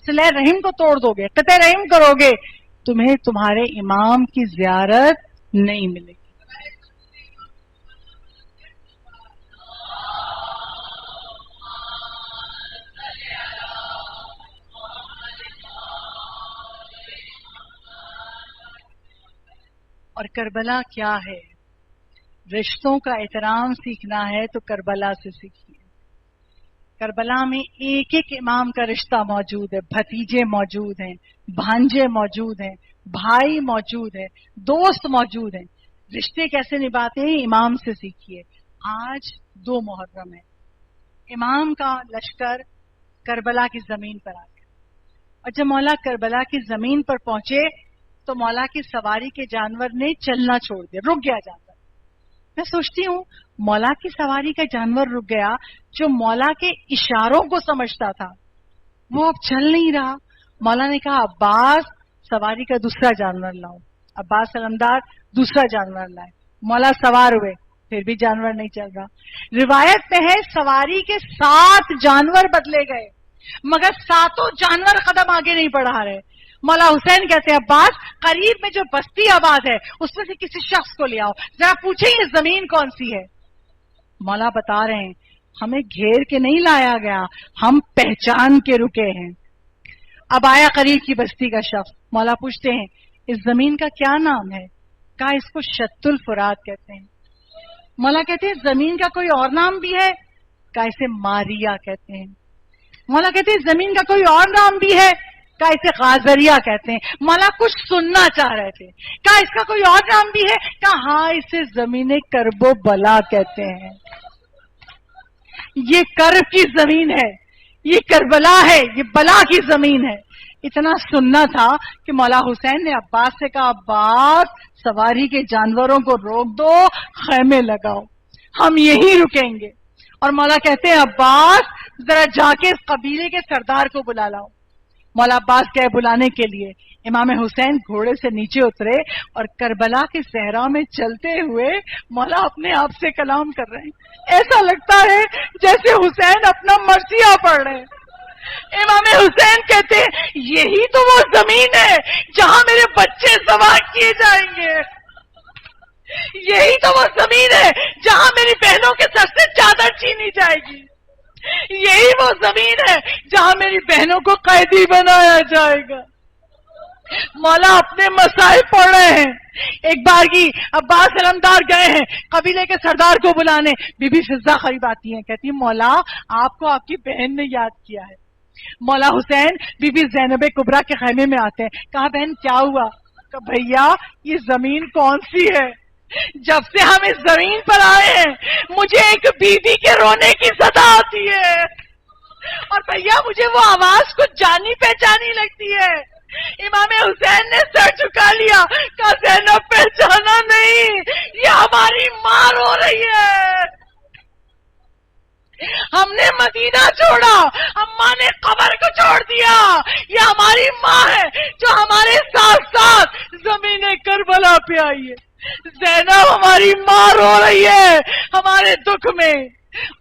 صلہ رحم کو توڑ دو گے، قطع رحم کرو گے، تمہیں تمہارے امام کی زیارت نہیں ملے گی. اور کربلا کیا ہے؟ رشتوں کا احترام سیکھنا ہے تو کربلا سے سیکھیے. کربلا میں ایک ایک امام کا رشتہ موجود ہے، بھتیجے موجود ہیں، بھانجے موجود ہیں، بھائی موجود ہے، دوست موجود ہیں. رشتے کیسے نبھاتے ہیں امام سے سیکھیے. آج 2 محرم ہے. امام کا لشکر کربلا کی زمین پر آ گیا، اور جب مولا کربلا کی زمین پر پہنچے تو مولا کی سواری کے جانور نے چلنا چھوڑ دیا، رک گیا جانور. میں سوچتی ہوں مولا کی سواری کا جانور رک گیا، جو مولا کے اشاروں کو سمجھتا تھا وہ اب چل نہیں رہا. مولا نے کہا عباس سواری کا دوسرا جانور لاؤ. عباس علمدار دوسرا جانور لائے. مولا سوار ہوئے، پھر بھی جانور نہیں چل رہا. روایت میں ہے سواری کے 7 جانور بدلے گئے مگر 7 جانور قدم آگے نہیں بڑھا رہے. مولا حسین کہتے ہیں عباس قریب میں جو بستی آباد ہے اس میں سے کسی شخص کو لے آؤ، ذرا پوچھیں یہ زمین کون سی ہے. مولا بتا رہے ہیں ہمیں گھیر کے نہیں لایا گیا، ہم پہچان کے رکے ہیں. اب آیا قریب کی بستی کا شخص. مولا پوچھتے ہیں اس زمین کا کیا نام ہے؟ کہا اس کو شط الفرات کہتے ہیں. مولا کہتے ہیں زمین کا کوئی اور نام بھی ہے؟ کہا اسے ماریا کہتے ہیں. مولا کہتے ہیں زمین کا کوئی اور نام بھی ہے؟ کہا اسے غازریا کہتے ہیں. مولا کچھ سننا چاہ رہے تھے. کہا اس کا کوئی اور نام بھی ہے؟ کہا ہاں اسے زمین کرب و بلا کہتے ہیں. یہ کرب کی زمین ہے، یہ کربلا ہے، یہ بلا کی زمین ہے. اتنا سننا تھا کہ مولا حسین نے عباس سے کہا عباس سواری کے جانوروں کو روک دو، خیمے لگاؤ، ہم یہیں رکیں گے. اور مولا کہتے ہیں عباس ذرا جا کے اس قبیلے کے سردار کو بلا لاؤ. مولا عباس گئے بلانے کے لیے. امام حسین گھوڑے سے نیچے اترے اور کربلا کے صحرا میں چلتے ہوئے مولا اپنے آپ سے کلام کر رہے ہیں. ایسا لگتا ہے جیسے حسین اپنا مرثیہ پڑھ رہے ہیں. امام حسین کہتے ہیں یہی تو وہ زمین ہے جہاں میرے بچے سوار کیے جائیں گے، یہی تو وہ زمین ہے جہاں میری بہنوں کے سر سے چادر چھینی جائے گی، یہی وہ زمین ہے جہاں میری بہنوں کو قیدی بنایا جائے گا. مولا اپنے مسائل پڑھ رہے ہیں. ایک بار کی عباس علمدار گئے ہیں قبیلے کے سردار کو بلانے. بی بی فضہ قریب آتی ہیں، کہتی ہیں مولا آپ کو آپ کی بہن نے یاد کیا ہے. مولا حسین بی بی زینب کبریٰ کے خیمے میں آتے ہیں. کہا بہن کیا ہوا؟ کہا بھیا یہ زمین کون سی ہے؟ جب سے ہم اس زمین پر آئے ہیں مجھے ایک بی بی کے رونے کی صدا آتی ہے، اور بھیا مجھے وہ آواز کچھ جانی پہچانی لگتی ہے. امام حسین نے سر جھکا لیا. کہا زینب پہچانا نہیں، یہ ہماری ماں رو رہی ہے. ہم نے مدینہ چھوڑا، اماں نے قبر کو چھوڑ دیا، یہ ہماری ماں ہے جو ہمارے ساتھ ساتھ زمین کربلا پہ آئی ہے. زینب ہماری ماں رو رہی ہے ہمارے دکھ میں.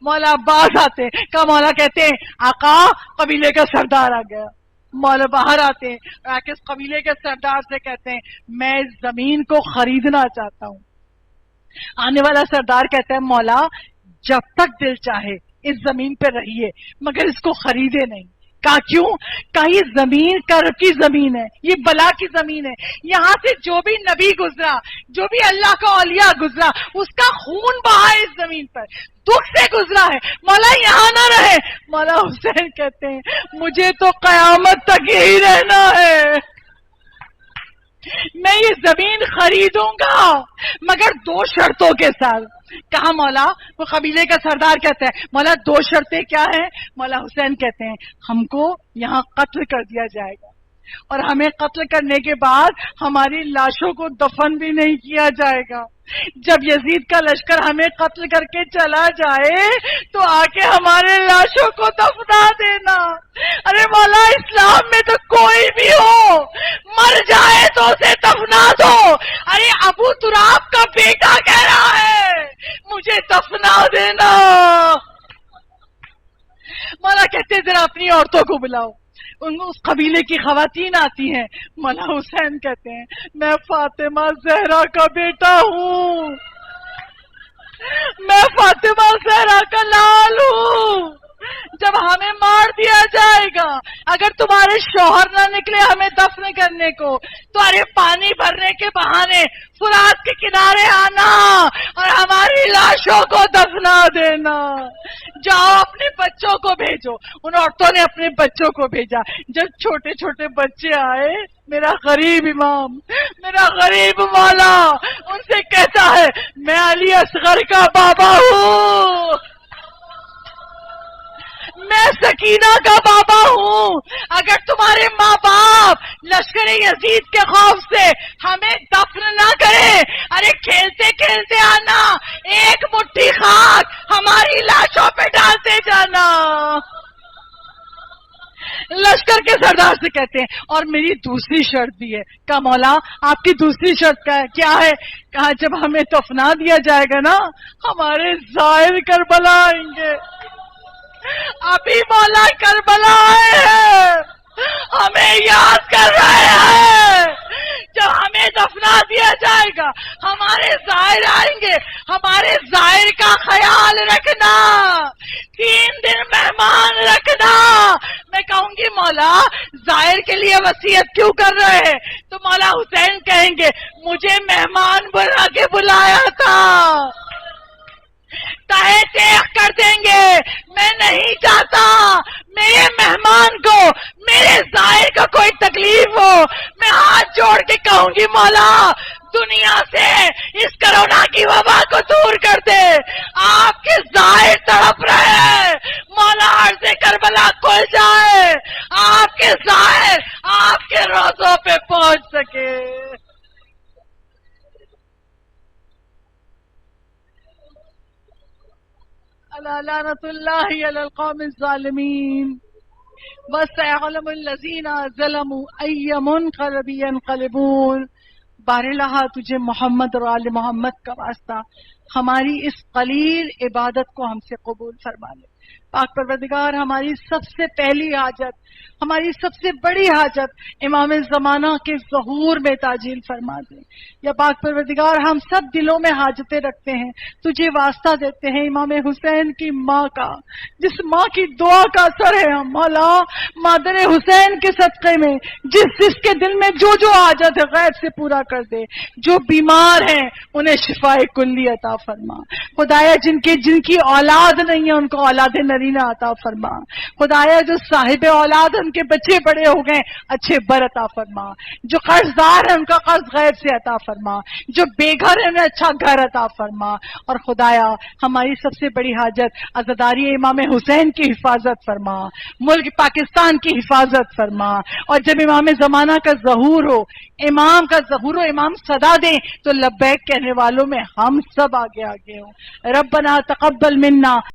مولا عباس آتے. کہا مولا کہتے ہیں آقا قبیلے کا سردار آ گیا. مولا باہر آتے ہیں اور اس قبیلے کے سردار سے کہتے ہیں میں اس زمین کو خریدنا چاہتا ہوں. آنے والا سردار کہتا ہے مولا جب تک دل چاہے اس زمین پہ رہیے مگر اس کو خریدے نہیں. کہا کیوں؟ کہا یہ زمین کرب کی زمین ہے، یہ بلا کی زمین ہے. یہاں سے جو بھی نبی گزرا، جو بھی اللہ کا اولیاء گزرا، اس کا خون بہا ہے اس زمین پر، دکھ سے گزرا ہے. مولا یہاں نہ رہے. مولا حسین کہتے ہیں مجھے تو قیامت تک یہی رہنا ہے، میں یہ زمین خریدوں گا مگر 2 شرطوں کے ساتھ. کہا مولا؟ وہ قبیلے کا سردار کہتا ہے مولا 2 شرطیں کیا ہیں؟ مولا حسین کہتے ہیں ہم کو یہاں قتل کر دیا جائے گا اور ہمیں قتل کرنے کے بعد ہماری لاشوں کو دفن بھی نہیں کیا جائے گا. جب یزید کا لشکر ہمیں قتل کر کے چلا جائے تو آ کے ہمارے لاشوں کو دفنا دینا. ارے مولا اسلام میں تو کوئی بھی ہو مر جائے تو اسے دفنا دو. ارے ابو تراب کا بیٹا کہہ رہا ہے مجھے دفنا دینا. مولا کہتے ذرا اپنی عورتوں کو بلاؤ. اس قبیلے کی خواتین آتی ہیں. مولا حسین کہتے ہیں میں فاطمہ زہرا کا بیٹا ہوں، میں فاطمہ زہرا کا لال ہوں. جب ہمیں مار دیا جائے گا اگر تمہارے شوہر نہ نکلے ہمیں دفن کرنے کو تو ارے پانی بھرنے کے بہانے فرات کے کنارے آنا اور ہماری لاشوں کو دفنا دینا. جاؤ اپنے بچوں کو بھیجو. ان عورتوں نے اپنے بچوں کو بھیجا. جب چھوٹے چھوٹے بچے آئے میرا غریب امام، میرا غریب مولا ان سے کہتا ہے میں علی اصغر کا بابا ہوں، میں سکینہ کا بابا ہوں. اگر تمہارے ماں باپ لشکر یزید کے خوف سے ہمیں دفن نہ کرے، ارے کھیلتے کھیلتے آنا، ایک مٹھی خاک ہماری لاشوں پہ ڈالتے جانا. لشکر کے سردار سے کہتے ہیں اور میری دوسری شرط بھی ہے. کہا مولا آپ کی دوسری شرط کیا ہے؟ کہا جب ہمیں دفنا دیا جائے گا نا ہمارے زائر کربلا آئیں گے. ابھی مولا کربلا آئے ہیں، ہمیں یاد کر رہے ہیں. جب ہمیں دفنا دیا جائے گا ہمارے زائر آئیں گے، ہمارے زائر کا خیال رکھنا، 3 دن مہمان رکھنا. میں کہوں گی مولا زائر کے لیے وصیت کیوں کر رہے ہیں؟ تو مولا حسین کہیں گے مجھے مہمان بنا کے بلایا تھا. تہے چیخ کر دیں گے میں نہیں چاہتا میرے مہمان کو، میرے زائر کو کوئی تکلیف ہو. میں ہاتھ جوڑ کے کہوں گی مولا دنیا سے اس کرونا کی وبا کو دور کر دے، آپ کے زائر تڑپ رہے ہیں. مولا عرض کربلا کھل جائے، آپ کے زائر آپ کے روزوں پہ پہنچ سکے. لعنت اللہ علی القوم الظالمین وسيعلم الذین ظلموا ای منقلب ینقلبون. بارلہا تجھے محمد اور آل محمد کا واسطہ ہماری اس قلیل عبادت کو ہم سے قبول فرما لے. پاک پروردگار ہماری سب سے پہلی حاجت، ہماری سب سے بڑی حاجت امام زمانہ کے ظہور میں تعجیل فرما دے. یا پاک پروردگار ہم سب دلوں میں حاجتیں رکھتے ہیں، تجھے واسطہ دیتے ہیں امام حسین کی ماں کا، جس ماں کی دعا کا اثر ہے ہم مولا مادر حسین کے صدقے میں جس کے دل میں جو جو حاجت ہے غیب سے پورا کر دے. جو بیمار ہیں انہیں شفاء کلی عطا فرما. خدایا جن کی اولاد نہیں ہے ان کو اولاد نرینہ عطا فرما. خدایا جو صاحب اولاد ان کے بچے بڑے ہو گئے اچھے بر عطا فرما. جو قرض دار ہے ان کا قرض غیب سے عطا فرما. جو بے گھر ہے انہیں اچھا گھر عطا فرما. اور خدایا ہماری سب سے بڑی حاجت عزاداری امام حسین کی حفاظت فرما، ملک پاکستان کی حفاظت فرما. اور جب امام زمانہ کا ظہور ہو، امام کا ظہور ہو، امام صدا دیں تو لبیک کہنے والوں میں ہم سب آگے آگے ہوں. ربنا تقبل منا